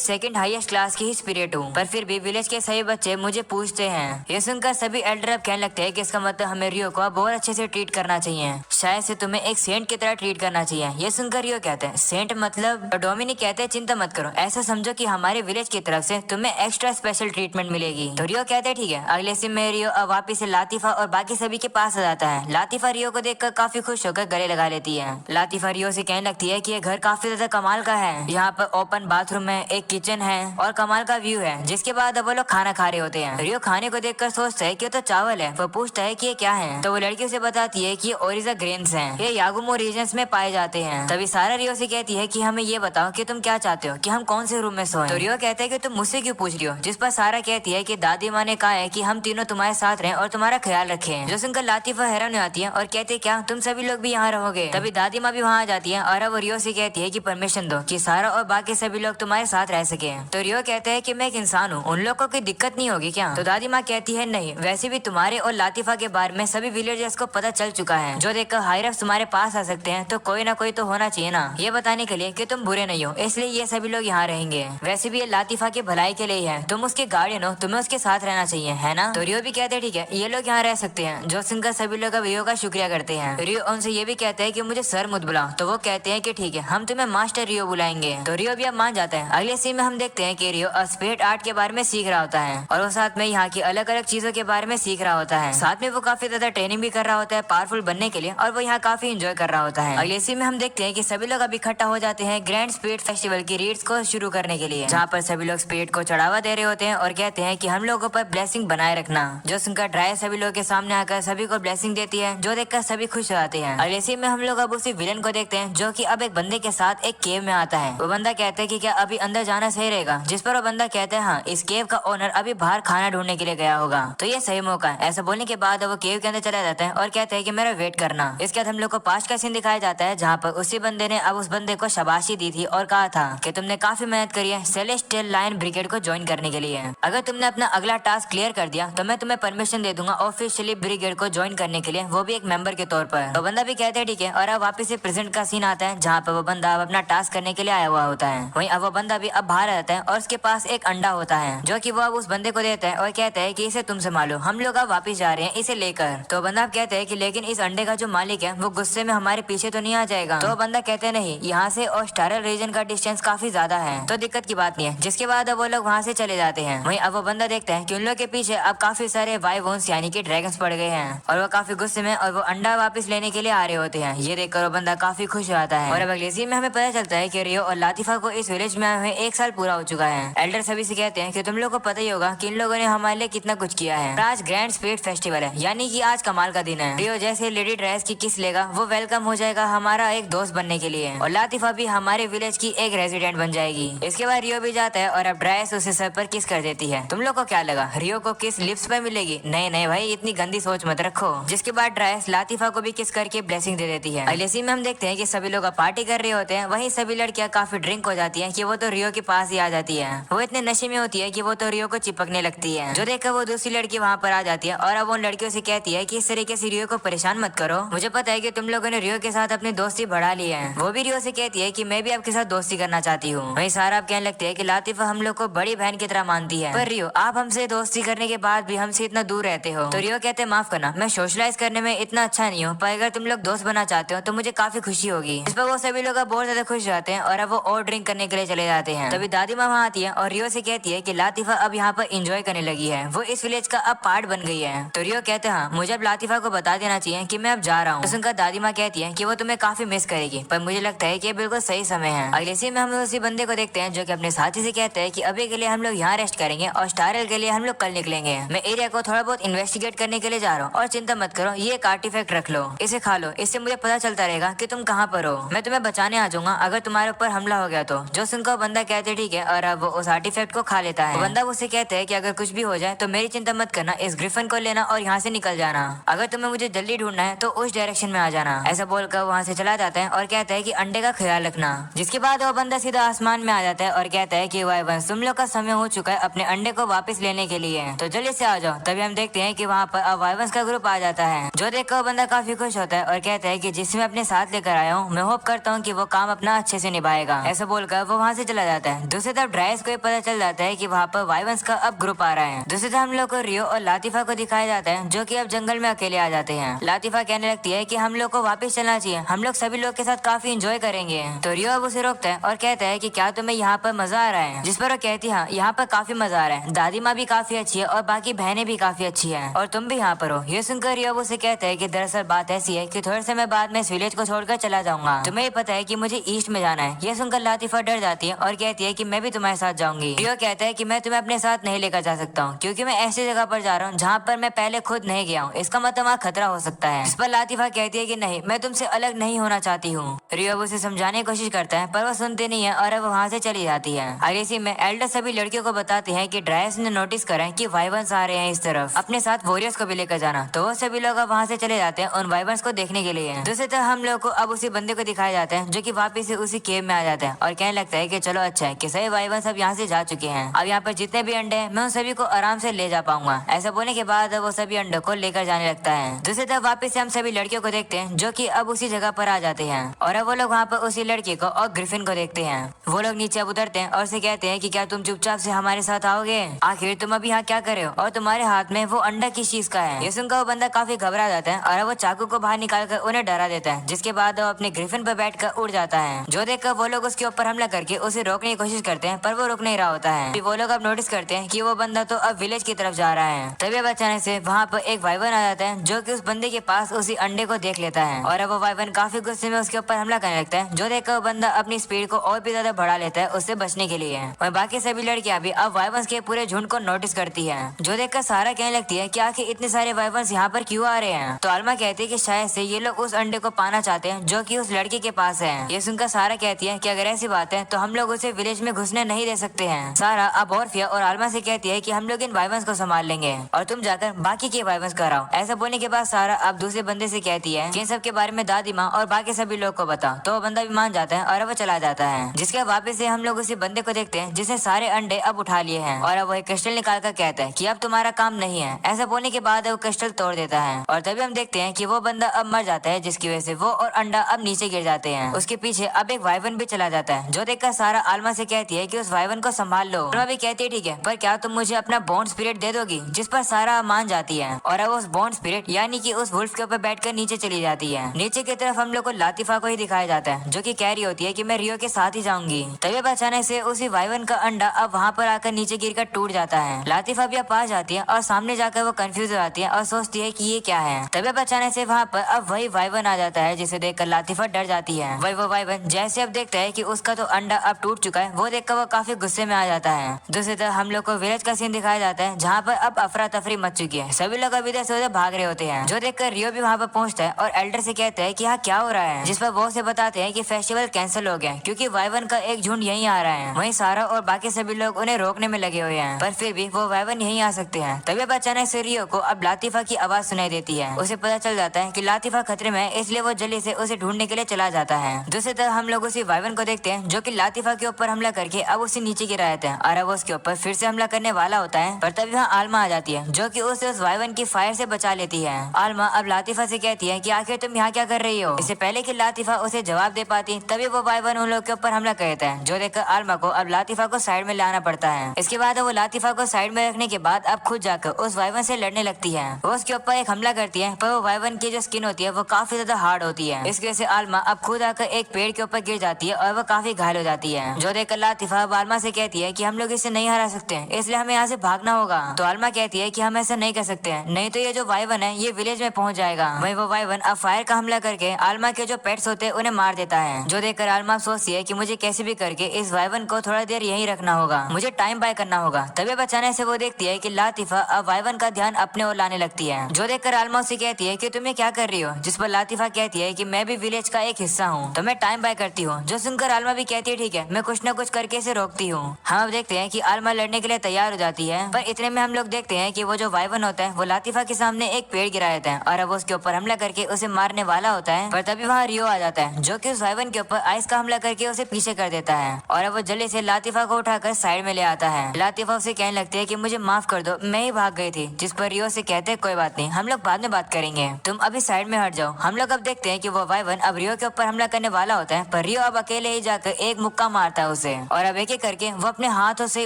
सेकंड हाईएस्ट क्लास की ही स्पिरिट हूँ, पर फिर भी विलेज के सभी बच्चे मुझे पूछते हैं। ये सुनकर सभी एल्डर अब कहने लगते हैं कि इसका मतलब हमें रियो को बहुत अच्छे से ट्रीट करना चाहिए, शायद से तुम्हें एक सेंट की तरह ट्रीट करना चाहिए। ये सुनकर रियो कहते हैं सेंट मतलब? तो डोमिनिक कहते हैं चिंता मत करो, ऐसा समझो कि हमारे विलेज की तरफ से तुम्हें एक्स्ट्रा स्पेशल ट्रीटमेंट मिलेगी। तो रियो कहते हैं ठीक है। अगले सीन में रियो अब वापिस से लातिफा और बाकी सभी के पास आ जाता है। लातिफा रियो को देखकर काफी खुश होकर गले लगा लेती है। लातिफा रियो से कहने लगती है कि ये घर काफी ज्यादा कमाल का है, यहाँ पर ओपन बाथरूम है, एक किचन है और कमाल का व्यू है। जिसके बाद अब वो लोग खाना खा रहे होते हैं। रियो खाने को देखकर सोचता है कि ये तो चावल है। वो पूछता है कि ये क्या है? तो वो लड़की उसे बताती है कि ये ओरिजा ग्रेन्स हैं, ये यागुमो रीजन्स में पाए जाते हैं। तभी सारा रियो से कहती है कि हमें ये बताओ कि तुम क्या चाहते हो, कि हम कौन से रूम में सोएं। तो रियो कहता है कि तुम मुझसे क्यों पूछ रही हो? जिस पर सारा कहती है कि दादी माँ ने कहा है कि हम तीनों तुम्हारे साथ रहें और तुम्हारा ख्याल रखें। जो सुनकर लातिफा हैरान हो जाती है और कहती है क्या तुम सभी लोग भी यहाँ रहोगे? तभी दादी माँ भी वहाँ आ जाती है और अब वो रियो से कहती है कि परमिशन दो कि सारा और बाकी सभी लोग तुम्हारे साथ रह सके। तो रियो कहता है कि मैं एक इंसान हूँ, उन लोगों को कोई दिक्कत नहीं होगी क्या? तो दादी माँ कहती है नहीं, वैसे भी तुम्हारे और लातिफा के बारे में सभी विलेजर्स को पता चल चुका है। जो देखकर हायरफ तुम्हारे पास आ सकते हैं तो कोई ना कोई तो होना चाहिए ना, ये बताने के लिए कि तुम बुरे नहीं हो, इसलिए ये सभी लोग यहाँ रहेंगे। वैसे भी ये लातिफा की भलाई के लिए है, तुम उसके गार्डियन हो, तुम्हें उसके साथ रहना चाहिए, है ना? तो रियो भी कहते हैं ठीक है, ये लोग यहाँ रह सकते हैं। जो सुनकर सभी लोग अब रियो का शुक्रिया करते हैं। रियो उनसे ये भी कहते हैं कि मुझे सर मत बुलाओ। तो वो कहते हैं कि ठीक है, हम तुम्हें मास्टर रियो बुलाएंगे। तो रियो भी अब मान जाता है। अगले सीन में हम देखते हैं कि रियो स्पिरिट आर्ट के बारे में सीख रहा होता है और वो साथ में यहाँ की अलग अलग चीजों के बारे में सीख रहा होता है। साथ में वो काफी ज्यादा ट्रेनिंग भी कर रहा होता है पावरफुल बनने के लिए और वो यहाँ काफी इंजॉय कर रहा होता है। अगले सीन में हम देखते हैं कि सभी लोग अब इकट्ठा हो जाते हैं ग्रैंड स्पिरिट फेस्टिवल की रीड्स को शुरू करने के लिए, जहाँ पर सभी लोग स्पिरिट को चढ़ावा दे रहे होते हैं और कहते हैं कि हम लोगों पर ब्लेसिंग बनाए रखना। जो सुनकर ड्राई सभी लोगों के सामने आकर सभी को ब्लेसिंग देती है, जो देखकर सभी खुश हो जाते हैं। अगले सीन में हम लोग अब उसी विलन को देखते हैं जो कि अब एक बंदे के साथ एक केव में आता है। वो बंदा कहता है कि क्या अभी अंदर जाना सही रहेगा? जिस पर वो बंदा कहता है हाँ, इस केव का ओनर अभी बाहर खाना ढूंढने के लिए गया होगा, तो ये सही मौका है। ऐसा बोलने के बाद वो केव के अंदर चला जाता है और कहता है कि मेरा वेट करना। इसके बाद हम लोग को पास्ट का सीन दिखाया जाता है, जहाँ पर उसी बंदे ने अब उस बंदे को शाबाशी दी थी और कहा था कि तुमने काफी मेहनत करी है सेलेस्टियल लाइन ब्रिगेड को ज्वाइन करने के लिए। अगर तुमने अपना अगला टास्क क्लियर कर दिया तो मैं तुम्हें परमिशन दे दूंगा ऑफिशियली ब्रिगेड को ज्वाइन करने के लिए, वो भी एक मेंबर के तौर पर। तो बंदा भी कहते हैं ठीक है, और अब वापस से प्रेजेंट का सीन आता है, जहाँ पर वो बंदा अब अपना टास्क करने के लिए आया हुआ होता है। वहीं अब वो बंदा भी अब बाहर आ जाता है और उसके पास एक अंडा होता है, जो कि वो अब उस बंदे को देता है और कहता है कि इसे तुम संभालो, हम लोग अब वापस जा रहे हैं इसे लेकर। तो बंदा अब कहता है कि लेकिन इस अंडे का जो मालिक है वो गुस्से में हमारे पीछे तो नहीं आ जाएगा? तो बंदा कहते हैं नहीं, यहाँ से ऑस्ट्रेलिया रीजन का डिस्टेंस काफी ज्यादा है, तो दिक्कत की बात नहीं है। जिसके बाद अब वो लोग वहाँ से चले जाते हैं। वहीं अब वो बंदा देखता है कि उन लोग के पीछे अब काफी सारे वाइवोन्स यानी कि ड्रैगन्स पड़ गए हैं और वो काफी गुस्से में और वो अंडा वापस लेने के लिए आ रहे होते हैं। ये देखकर वो बंदा काफी खुश हो जाता है। और अब अगले सीन में हमें पता चलता है कि रियो और लातिफा को इस विलेज में आए हुए 1 साल पूरा हो चुका है। एल्डर सभी से कहते हैं कि तुम लोग को पता ही होगा कि इन लोगों ने हमारे लिए कितना कुछ किया है। आज ग्रैंड स्पिरिट फेस्टिवल है, यानी कि आज कमाल का दिन है। रियो जैसे लेडी ड्रेस की किस लेगा, वो वेलकम हो जाएगा हमारा एक दोस्त बनने के लिए, और लातिफा भी हमारे विलेज की एक रेजिडेंट बन जाएगी। इसके बाद रियो भी जाता है और अब ड्राइस उसे सर पर किस कर देती है। तुम लोग को क्या लगा रियो को किस लिप्स पर मिलेगी? नहीं नहीं भाई, इतनी गंदी सोच मत रखो। जिसके बाद ड्राइस लातिफा को भी किस करके ब्लेसिंग दे देती है। अगले सीन में हम देखते हैं कि सभी लोग पार्टी कर रहे होते हैं। वहीं सभी लड़कियां काफी ड्रिंक हो जाती हैं कि वो तो रियो के पास ही आ जाती है। वो इतने नशे में होती है कि वो तो रियो को चिपकने लगती है, जो देखकर वो दूसरी लड़की वहाँ पर आ जाती है और अब उन लड़कियों से कहती है कि इस तरीके से रियो को परेशान मत करो, मुझे पता है कि तुम लोगों ने रियो के साथ अपनी दोस्ती बढ़ा ली है। वो भी रियो से कहती है कि मैं भी आपके साथ दोस्ती करना चाहती हूँ। वहीं सारा आप कहने लगते हैं कि लातिफा हम लोग को बड़ी बहन की तरह मानती है, पर रियो आप हमसे दोस्ती करने के बाद भी हमसे इतना दूर रहते हो। तो रियो कहते लिए माफ करना, मैं सोशलाइज करने में इतना अच्छा नहीं हूँ, पर अगर तुम लोग दोस्त बना चाहते हो तो मुझे काफी खुशी होगी। इस पर वो सभी लोग अब बहुत ज्यादा खुश रहते हैं और अब वो और ड्रिंक करने के लिए चले जाते हैं। तभी दादी माँ वहाँ आती है और रियो से कहती है कि लातिफा अब यहाँ पर एंजॉय करने लगी है, वो इस विलेज का अब पार्ट बन गई है। तो रियो कहते हैं मुझे अब लातिफा को बता देना चाहिए कि मैं अब जा रहा हूँ। तो सुनकर दादी माँ कहती है कि वो तुम्हें काफी मिस करेगी, पर मुझे लगता है कि ये बिल्कुल सही समय है। अगले सीन में हम उसी बंदे को देखते हैं जो कि अपने साथी से कहते हैं कि अभी के लिए हम लोग यहाँ रेस्ट करेंगे और स्टारल के लिए हम लोग कल निकलेंगे। मैं एरिया को थोड़ा बहुत इन्वेस्टिगेट करने के लिए जा रहा हूँ और चिंता मत करो, ये एक आर्टिफैक्ट रख लो, इसे खा लो, इससे मुझे पता चलता रहेगा कि तुम कहाँ पर हो। मैं तुम्हें बचाने आ जाऊंगा अगर तुम्हारे ऊपर हमला हो गया तो। जो सुनकर बंदा कहते ठीक है और अब वो उस आर्टिफैक्ट को खा लेता है। बंदा उससे कहते हैं कि अगर कुछ भी हो जाए तो मेरी चिंता मत करना, इस ग्रिफन को लेना और यहाँ से निकल जाना। अगर तुम्हें मुझे जल्दी ढूंढना है तो उस डायरेक्शन में आ जाना। ऐसा बोलकर वहाँ से चला जाता है और कहता है कि अंडे का ख्याल रखना। जिसके बाद वो बंदा सीधा आसमान में आ जाता है और कहता है कि वाइवंस तुम लोग का समय हो चुका है अपने अंडे को वापस लेने के लिए, तो जल्दी से आ जाओ। तभी हम देखते हैं कि वहाँ पर अब वाइवंस का ग्रुप आ जाता है, जो देखकर वो बंदा काफी खुश होता है और कहता है कि जिसे मैं अपने साथ लेकर आया हूँ, मैं होप करता हूँ कि वो काम अपना अच्छे से निभाएगा। ऐसा बोलकर वो वहाँ से चला जाता है। दूसरी तरफ ड्राइस को पता चल जाता है कि वहाँ पर वाइवंस का अब ग्रुप आ रहा है। दूसरी तरफ हम लोग को रियो और लातिफा को दिखाया जाता है जो कि अब जंगल में अकेले आ जाते हैं। लातिफा कहने लगती है कि हम लोग को वापस चलना चाहिए, हम लोग सभी लोग के साथ काफी एंजॉय करेंगे। तो रियो अब उसे रोकता है और कहता है कि क्या तुम्हें यहाँ पर मजा आ रहा है। जिस पर वो कहती है यहाँ पर काफी मजा आ रहा है, दादी माँ भी काफी अच्छी है और बाकी बहनें भी काफी अच्छी है और तुम भी यहाँ पर हो। ये सुनकर रियो उसे कहता है कि दरअसल बात ऐसी है कि थोड़े समय बाद मैं इस विलेज को छोड़कर चला जाऊंगा, तुम्हें पता है कि मुझे ईस्ट में जाना है। ये सुनकर लातिफा डर जाती है और कहती है कि मैं भी तुम्हारे साथ जाऊंगी। रियो कहता है कि मैं तुम्हें अपने साथ नहीं लेकर जा सकता हूँ क्योंकि मैं ऐसी जगह पर जा रहा हूँ जहाँ पर मैं पहले खुद नहीं गया हूँ, इसका मतलब वहाँ खतरा हो सकता है। इस पर लातिफा कहती है कि नहीं, मैं तुमसे अलग नहीं होना चाहती हूँ। रियो उसे समझाने की कोशिश करता है पर वो सुनती नहीं है और अब वहाँ से चली जाती है। अगले सीन में एल्डर सभी लड़कियों को बताते हैं कि ड्राइस ने नोटिस करा है कि वाइवर्स आ रहे हैं इस तरफ, अपने साथ वॉरियर्स को भी लेकर जाना। तो वो सभी लोग अब वहाँ से चले जाते हैं उन वाइवर्स को देखने के लिए। दूसरी तरफ हम लोग को अब उसी बंदे को दिखाया जाता है जो कि वापिस से उसी केव में आ जाता है और कहने लगता है कि चलो अच्छा है कि सभी वाइवर्स अब यहाँ से जा चुके हैं, अब यहाँ पर जितने भी अंडे हैं मैं उन सभी को आराम से ले जा पाऊंगा। ऐसा बोलने के बाद वो सभी अंडों को लेकर जाने लगता है। दूसरी तरफ वापिस से हम सभी लड़कियों को देखते हैं जो कि अब उसी जगह पर आ जाते हैं और अब वो लोग वहाँ पर उसी लड़की को और ग्रिफिन को देखते हैं। वो लोग नीचे अब उतरते हैं और उसे कहते हैं कि क्या तुम चुपचाप से हमारे साथ आओगे, आखिर तुम अभी यहाँ क्या कर रहे हो और तुम्हारे हाथ में वो अंडा किस चीज का है। ये सुनकर वो बंदा काफी घबरा जाता है और वो चाकू को बाहर निकाल कर उन्हें डरा देता है, जिसके बाद वो अपने ग्रिफिन पर बैठकर उड़ जाता है। जो देखकर वो लोग उसके ऊपर हमला करके उसे रोकने की कोशिश करते हैं पर वो रुक नहीं रहा होता है। वो लोग अब नोटिस करते हैं कि वो बंदा तो अब विलेज की तरफ जा रहा है। तभी अब अचानक से वहाँ पर एक वाइवन आ जाता है जो कि उस बंदे के पास उसी अंडे को देख लेता है और अब वो वाइवन काफी गुस्से में उसके ऊपर हमला करने लगता है। जो देखकर वो बंदा अपनी स्पीड को और भी ज्यादा बढ़ा लेता है उससे बचने के लिए। और बाकी सभी लड़कियां भी अब वाइवंस के पूरे झुंड को नोटिस करती है। जो देखकर सारा कहने लगती है कि आखिर इतने सारे वाइवंस यहाँ पर क्यों आ रहे हैं। तो आलमा कहती है कि शायद से ये लोग उस अंडे को पाना चाहते हैं जो कि उस लड़की के पास है। ये सुनकर सारा कहती है कि अगर ऐसी बात है तो हम लोग उसे विलेज में घुसने नहीं दे सकते हैं। सारा अब ऑर्फिया और आलमा से कहती है कि हम लोग इन वाइवंस को संभाल लेंगे और तुम जाकर बाकी के वाइवंस कराओ। ऐसा बोलने के बाद सारा अब दूसरे बंदे से कहती है कि इन सब के बारे में दादी माँ और बाकी सभी लोग को बताओ। तो वो बंदा भी मान जाता है और वो चला जाता है। जिसके वापस से हम लोग उसी बंदे को देखते हैं जिसने सारे अंडे अब उठा लिए हैं और अब वो एक क्रिस्टल निकाल कर कहता है कि अब तुम्हारा काम नहीं है। ऐसा बोलने के बाद वो क्रिस्टल तोड़ देता है और तभी हम देखते हैं कि वो बंदा अब मर जाता है, जिसकी वजह से वो और अंडा अब नीचे गिर जाते हैं। उसके पीछे अब एक वाइवन भी चला जाता है। जो देखकर सारा आलमा से कहती है कि उस वाइवन को संभाल लो। आलमा भी कहती है ठीक है, पर क्या तुम मुझे अपना बॉन्ड स्पिरिट दे दोगी। जिस पर सारा मान जाती है और अब उस बॉन्ड स्पिरिट यानी कि उस वुल्फ के ऊपर बैठकर नीचे चली जाती है। नीचे की तरफ हम लोग को लातिफा को ही दिखाया जाता है जो कि कह रही होती है कि मैं रियो के साथ ही जाऊंगी। तभी अचानक से उसी वाइवन का अंडा अब वहाँ पर आकर नीचे गिरकर टूट जाता है। लातिफा भी अब पास जाती है और सामने जाकर वो कंफ्यूज हो जाती है और सोचती है कि ये क्या है। तभी अचानक से वहाँ पर अब वही वाइवन आ जाता है जिसे देखकर लातिफा डर जाती है। वही वो वाइवन जैसे अब देखता है कि उसका तो अंडा अब टूट चुका है, वो देखकर वो काफी गुस्से में आ जाता है। दूसरी तरफ हम लोग को विलेज का सीन दिखाया जाता है जहाँ पर अब अफरा तफरी मच चुकी है। सभी लोग अब इधर से उधर भाग रहे होते हैं। जो देखकर रियो भी वहाँ पर पहुँचता है और एल्डर से कहता है कि यहाँ क्या हो रहा है। जिस पर वो से बताते हैं कि फेस्टिवल कैंसिल हो गया क्योंकि वाइवन का एक झुंड यहीं आ रहा है। वहीं सारा और बाकी सभी लोग उन्हें रोकने में लगे हुए हैं, पर फिर भी वो वाइवन यहीं आ सकते हैं। तभी अब अचानक से रियो को अब लातिफा की आवाज सुनाई देती है। उसे पता चल जाता है कि लातिफा खतरे में है, इसलिए वो जल्दी से उसे ढूंढने के लिए चला जाता है। दूसरी तरफ हम लोग उसी वाइवन को देखते हैं जो कि लातिफा के ऊपर हमला करके अब उसे नीचे गिरा देते हैं और अब उसके ऊपर फिर से हमला करने वाला होता है। पर तभी वहाँ आलमा आ जाती है जो कि उसे उस वाइवन की फायर से बचा लेती है। आलमा अब लातिफा से कहती है कि आखिर तुम यहाँ क्या कर रही हो। इससे पहले कि लातिफा उसे जवाब दे पाती तभी वो वाइवन उन लोग के ऊपर हमला करता है। जो देखकर आलमा को अब लातिफा को साइड में लाना पड़ता है। इसके बाद वो लातिफा को साइड में रखने के बाद अब खुद जाकर उस वाइवन से लड़ने लगती है। वो उसके ऊपर एक हमला करती है, पर वो वाइवन की जो स्किन होती है वो काफी ज्यादा हार्ड होती है। इसकी वजह से आलमा अब खुद आकर एक पेड़ के ऊपर गिर जाती है और वो काफी घायल हो जाती है। जो देखकर लातिफा आलमा से कहती है कि हम लोग इसे नहीं हरा सकते, इसलिए हमें यहाँ से भागना होगा। तो आलमा कहती है कि हम ऐसा नहीं कर सकते हैं, नहीं तो ये जो वाइवन है ये विलेज में पहुंच जाएगा। वही वो वाइवन अब फायर का हमला करके आलमा के जो पेट्स होते हैं उन्हें मार देता है। जो देखकर आलमा सोचती है कि मुझे कैसे भी करके इस वाइवन को थोड़ा देर यहीं रखना होगा, मुझे टाइम बाय करना होगा। तभी बचाने से वो देखती है कि लातिफा अब वाइवन का ध्यान अपने ओर लाने लगती है। जो देखकर आलमा उसे कहती है कि तुम ये क्या कर रही हो, जिस पर लातिफा कहती है कि मैं भी विलेज का एक हिस्सा हूँ, तो मैं टाइम बाय करती हूँ। जो सुनकर आलमा भी कहती है ठीक है, मैं कुछ न कुछ करके इसे रोकती हूँ। हम अब देखते हैं कि आलमा लड़ने के लिए तैयार हो जाती है, पर इतने में हम लोग देखते हैं कि वो जो वाइवन होता है वो लातिफा के सामने एक पेड़ गिरा देता है और अब उसके ऊपर हमला करके उसे मारने वाला होता है। पर तभी वहाँ रियो आ जाता है, जो कि उस वाइवन के ऊपर आइस का हमला करके उसे पीछे कर देता है और अब वो जल्दी से लातिफा को उठाकर साइड में ले आता है। लातिफा उसे कहने लगती है कि मुझे माफ कर दो, मैं ही भाग गई थी। जिस पर रियो से कहते हैं कोई बात नहीं, हम लोग बाद में बात करेंगे, तुम अभी साइड में हट जाओ। हम लोग अब देखते हैं कि वो वाइवन अब रियो के ऊपर हमला करने वाला होता है, पर रियो अब अकेले ही जाकर एक मुक्का मारता है उसे और अब एक एक करके वो अपने हाथों से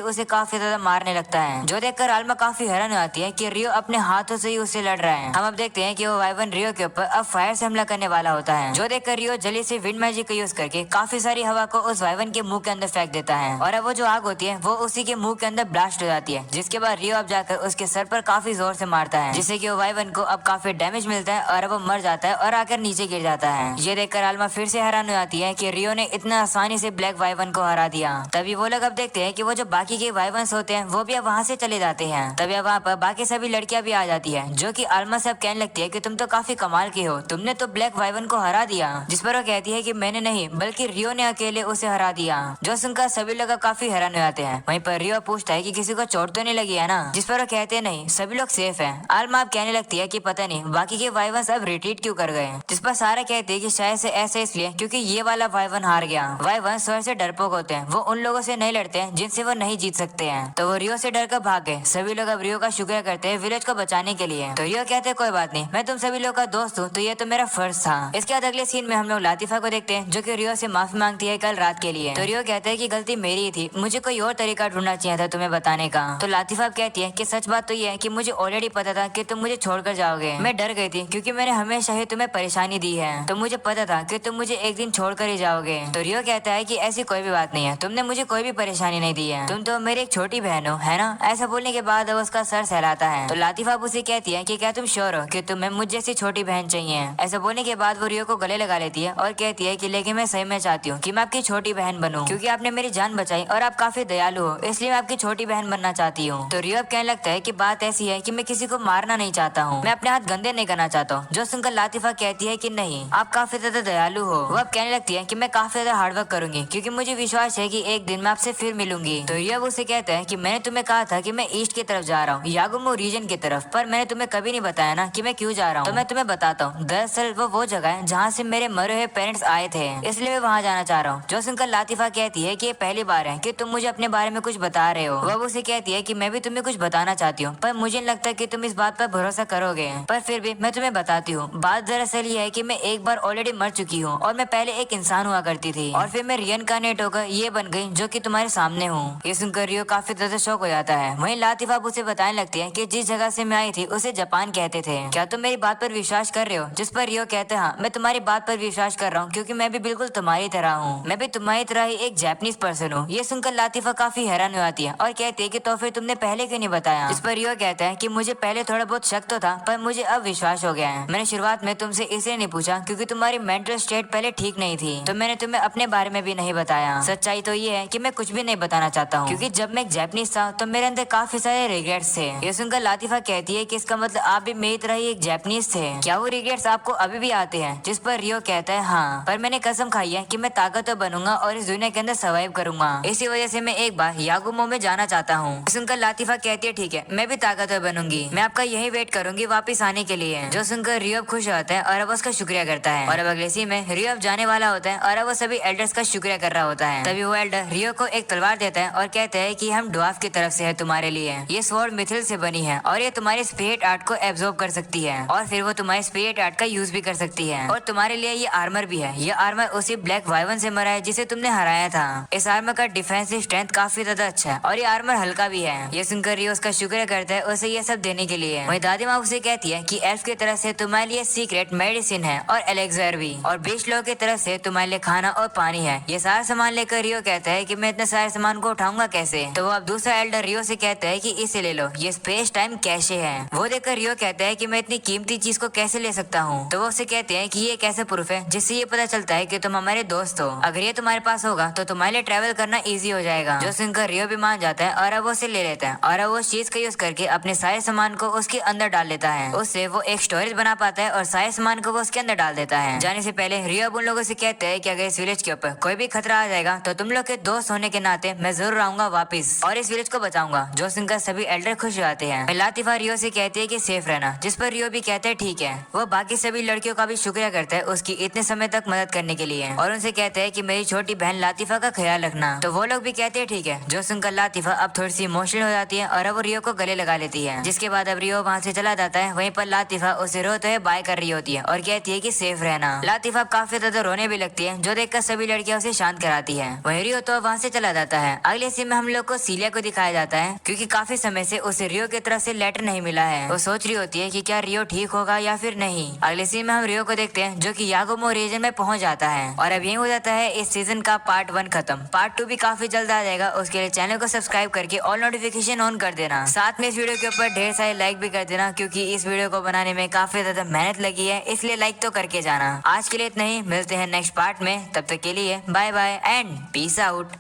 उसे काफी ज्यादा मारने लगता है। जो देखकर आलमा काफी हैरान हो जाती है कि रियो अपने हाथों से ही उससे लड़ रहा है। हम अब देखते हैं कि वो वाइवन रियो के ऊपर अब फायर से हमला करने वाला होता है। जो देखकर रियो जल्दी से विंड मैजिक का यूज करके काफी सारी हवा को उस वाइवन के मुंह के अंदर फेंक देता है और अब वो जो आग होती है वो उसी के मुंह के अंदर ब्लास्ट हो जाती है, जिसके बाद रियो अब जाकर उसके सर पर काफी जोर से मारता है, जिससे कि वो वाइवन को अब काफी डैमेज मिलता है और अब वो मर जाता है और आकर नीचे गिर जाता है। ये देखकर आलमा फिर से हैरान हो जाती है कि रियो ने इतना आसानी से ब्लैक वाइवन को हरा दिया। तभी वो लोग अब देखते हैं कि वो जो बाकी के वाइवन्स होते हैं वो भी अब वहाँ से चले जाते हैं। तभी अब वहाँ पर बाकी सभी लड़कियां भी आ जाती है, जो कि आलमा से अब कहने लगती है कि तुम तो काफी कमाल की हो, तुमने तो ब्लैक वाइवन को हरा दिया। जिस पर वो कहती है कि मैंने नहीं बल्कि रियो ने अकेले उसे हरा दिया। जो सुनकर सभी लोग काफी हैरान हो जाते हैं। वहीं पर रियो पूछता है कि किसी को चोट तो नहीं लगी है ना, जिस पर वो कहते हैं नहीं, सभी लोग सेफ हैं। आलमा अब कहने लगती है कि पता नहीं बाकी के वाइवन्स अब रिट्रीट क्यों कर गए, जिस पर सारा कहते हैं कि शायद से ऐसा इसलिए क्योंकि ये वाला वाइवन हार गया। वाइवन स्वयं से डरपोक होते हैं, वो उन लोगों से नहीं लड़ते हैं जिनसे वो नहीं जीत सकते हैं, तो वो रियो से डर कर भाग गए। सभी लोग अब रियो का शुक्रिया करते हैं विलेज को बचाने के लिए। तो रियो कहते हैं कोई बात नहीं, मैं तुम सभी लोग का दोस्त हूँ, तो ये तो मेरा फर्ज था। इसके बाद अगले सीन में हम लोग लातिफा को देखते हैं, जो कि रियो से माफी मांगती है कल रात के लिए। तो रियो कहते हैं कि गलती मेरी ही थी, मुझे कोई और तरीका ढूंढना चाहिए था तुम्हें बताने का। तो लातिफा कहती है कि सच बात तो ये है कि मुझे ऑलरेडी पता था कि तुम मुझे छोड़कर जाओगे। मैं डर गई थी क्योंकि मैंने हमेशा ही तुम्हें परेशानी दी है, तो मुझे पता था कि तुम मुझे एक दिन छोड़कर ही जाओगे। तो रियो कहता है कि ऐसी कोई भी बात नहीं है, तुमने मुझे कोई भी परेशानी नहीं दी है, तुम तो मेरी एक छोटी बहन हो, है ना। ऐसा बोलने के बाद वो उसका सर सहलाता है। तो लातिफा उसे कहती है कि क्या तुम श्योर हो कि तुम्हें मुझ जैसी छोटी बहन चाहिए। ऐसा बोलने के बाद वो रियो को गले लगा लेती है और कहती है कि लेकिन मैं सही में चाहती हूँ कि मैं आपकी छोटी बहन बनूं, क्योंकि आपने मेरी जान बचाई और आप काफी दयालु हो, इसलिए मैं आपकी छोटी बहन बनना चाहती हूँ। तो रियो अब कहने लगता है कि बात ऐसी है कि मैं किसी को मारना नहीं चाहता हूँ, मैं अपने हाथ गंदे नहीं करना चाहता हूँ। जो सुनकर लातिफा कहती है कि नहीं, आप काफी ज्यादा दयालु हो। वो अब कहने लगती है कि मैं काफी ज्यादा हार्डवर्क करूंगी, क्योंकि मुझे विश्वास है कि एक दिन मैं आपसे फिर मिलूंगी। तो रियो उसे कहता है कि मैंने तुम्हें कहा था कि मैं ईस्ट की तरफ जा रहा हूँ, यागुमो रीजन की तरफ, पर मैंने तुम्हें कभी नहीं बताया ना कि मैं क्यों जा रहा हूँ। तो मैं तुम्हें बताता हूँ, दरअसल वो जगह है जहाँ से मेरे मरे हुए पेरेंट्स आए थे, इसलिए मैं वहाँ जाना चाह रहा हूँ। जो सुनकर लातिफा कहती है कि ये पहली बार है कि तुम मुझे अपने बारे में कुछ बता रहे हो। वो उसे कहती है कि मैं भी तुम्हें कुछ बताना चाहती हूँ, पर मुझे नहीं लगता कि तुम इस बात पर भरोसा करोगे, पर फिर भी मैं तुम्हें बताती हूँ। बात दरअसल ये है कि मैं एक बार ऑलरेडी मर चुकी हूँ और मैं पहले एक इंसान हुआ करती थी और फिर मैं रियनकार्नेट होकर ये बन गई जो कि तुम्हारे सामने हूँ। ये सुनकर रियो काफी ज्यादा शौक हो जाता है। वहीं लातिफा उसे बताने लगती है कि जिस जगह से मैं आई थी उसे जापान कहते थे, क्या तुम मेरी बात पर विश्वास कर रहे हो। जिस पर रियो कहते हैं हाँ, मैं तुम्हारी बात पर विश्वास कर रहा हूँ, क्योंकि मैं भी बिल्कुल तुम्हारी तरह हूँ, मैं भी तुम्हारी तरह ही एक जापानीज पर्सन हूँ। ये सुनकर लातिफा काफी हैरान हो जाती है और कहती है कि तो फिर तुमने पहले क्यों नहीं बताया। इस पर रियो कहता है कि मुझे पहले थोड़ा बहुत शक तो था, पर मुझे अब विश्वास हो गया है। मैंने शुरुआत में तुमसे इसलिए नहीं पूछा क्योंकि तुम्हारी मेंटल स्टेट पहले ठीक नहीं थी, तो मैंने तुम्हें अपने बारे में भी नहीं बताया। सच्चाई तो ये है कि मैं कुछ भी नहीं बताना चाहता हूँ, क्योंकि जब मैं एक जापानीज था तो मेरे अंदर काफी सारे रिग्रेट्स थे। ये सुनकर लातिफा कहती है कि इसका मतलब आप भी मेरी तरह ही एक जापानीज थे, क्या वो रिग्रेट्स आपको अभी भी आते हैं। जिस पर रियो कहता है हाँ, पर मैंने कसम खाई है कि मैं ताकतवर बनूंगा और इस दुनिया के अंदर सर्वाइव करूंगा, इसी वजह से मैं एक बार यागुमो में जाना चाहता हूँ। सुनकर लातिफा कहती है ठीक है, मैं भी ताकतवर बनूंगी, मैं आपका यही वेट करूंगी वापिस आने के लिए। जो सुनकर रियो खुश होता है और अब उसका शुक्रिया करता है। और अब अगले सीन में रियो अब जाने वाला होता है और अब वो सभी एल्डर्स का शुक्रिया कर रहा होता है। तभी वो एल्डर रियो को एक तलवार देता है और कहता है कि हम ड्वार्फ की तरफ से है तुम्हारे लिए, ये स्वॉर्ड मिथिल से बनी है और ये तुम्हारे स्पिरिट आर्ट को एब्जॉर्ब कर सकती है और फिर वो तुम्हारे स्पिरिट आर्ट का यूज भी कर सकती है। और तुम्हारे लिए ये आर्मर भी है, ये आर्मर उसी ब्लैक वाइवन से मरा है जिसे तुमने हराया था। इस आर्मर का डिफेंसिव स्ट्रेंथ काफी ज्यादा अच्छा है और ये आर्मर हल्का भी है। ये सुनकर रियो उसका शुक्रिया करता है उसे ये सब देने के लिए। वही दादी माँ उसे कहती है कि एल्फ की तरफ से तुम्हारे लिए सीक्रेट मेडिसिन है और एलेक्सर भी, और 20 लोगों की तरफ से तुम्हारे लिए खाना और पानी है। ये सारा सामान लेकर रियो कहता है कि मैं इतने सारे सामान को उठाऊंगा कैसे। तो वो अब दूसरा एल्डर रियो से कहता है कि इसे ले लो, ये स्पेस टाइम कैशे है। वो देखकर रियो कहता है कि मैं इतनी कीमती चीज को कैसे ले सकता हूँ। तो वो उसे कहते हैं कि ये एक ऐसा प्रूफ है जिससे ये पता चलता है कि तुम हमारे दोस्त हो। अगर ये तुम्हारे पास होगा तो तुम्हारे लिए ट्रैवल करना इजी हो जाएगा। जो सुनकर रियो भी मान जाता है और अब वो उसे ले लेता है और अब वो चीज का यूज करके अपने सारे सामान को उसके अंदर डाल लेता है। उससे वो एक स्टोरेज बना पाता है और सारे सामान को वो उसके अंदर डाल देता है। जाने से पहले रियो अब उन लोगों से कहते हैं कि अगर इस विलेज के ऊपर कोई भी खतरा आ जाएगा तो तुम लोग के दोस्त होने के नाते मैं जरूर आऊंगा वापिस और इस विलेज को बचाऊंगा। जो सुनकर सभी एल्डर खुश हो जाते हैं। लातिफा रियो से कहती है कि सेफ रहना, जिस पर रियो भी कहते हैं ठीक है। वो बाकी सभी लड़कियों का भी शुक्रिया करता है उसकी इतने समय तक मदद करने के लिए और उनसे कहते हैं कि मेरी छोटी बहन लातिफा का ख्याल रखना। तो वो लोग भी कहते हैं ठीक है। जो सुनकर लातिफा अब थोड़ी सी इमोशनल हो जाती है और अब वो रियो को गले लगा लेती है। जिसके बाद अब रियो वहाँ से चला जाता है। वहीं पर लातिफा उसे रोते हुए बाय कर रही होती है और कहती है कि सेफ रहना। लातिफा काफी ज्यादा रोने भी लगती है, जो देखकर सभी लड़कियां उसे शांत कराती है। वहीं रियो तो वहाँ से चला जाता है। अगले सीन में हम लोग को सीलिया को दिखाया जाता है क्योंकि काफी समय से उसे रियो की तरफ से लेटर नहीं मिला है। वो सोच रही होती है कि क्या रियो ठीक होगा या फिर नहीं। अगले सीन में हम रियो को देखते हैं जो कि यागोमो रीजन में पहुंच जाता है। और अब यही हो जाता है इस सीजन का पार्ट 1 खत्म। पार्ट 2 भी काफी जल्द आ जाएगा। उसके लिए चैनल को सब्सक्राइब करके ऑल नोटिफिकेशन ऑन कर देना। साथ में इस वीडियो के ऊपर ढेर सारे लाइक भी कर देना क्योंकि इस वीडियो को बनाने में काफी ज्यादा मेहनत लगी है, इसलिए लाइक तो करके जाना। आज के लिए इतना ही, मिलते हैं नेक्स्ट पार्ट में। तब तक के लिए bye bye and peace out.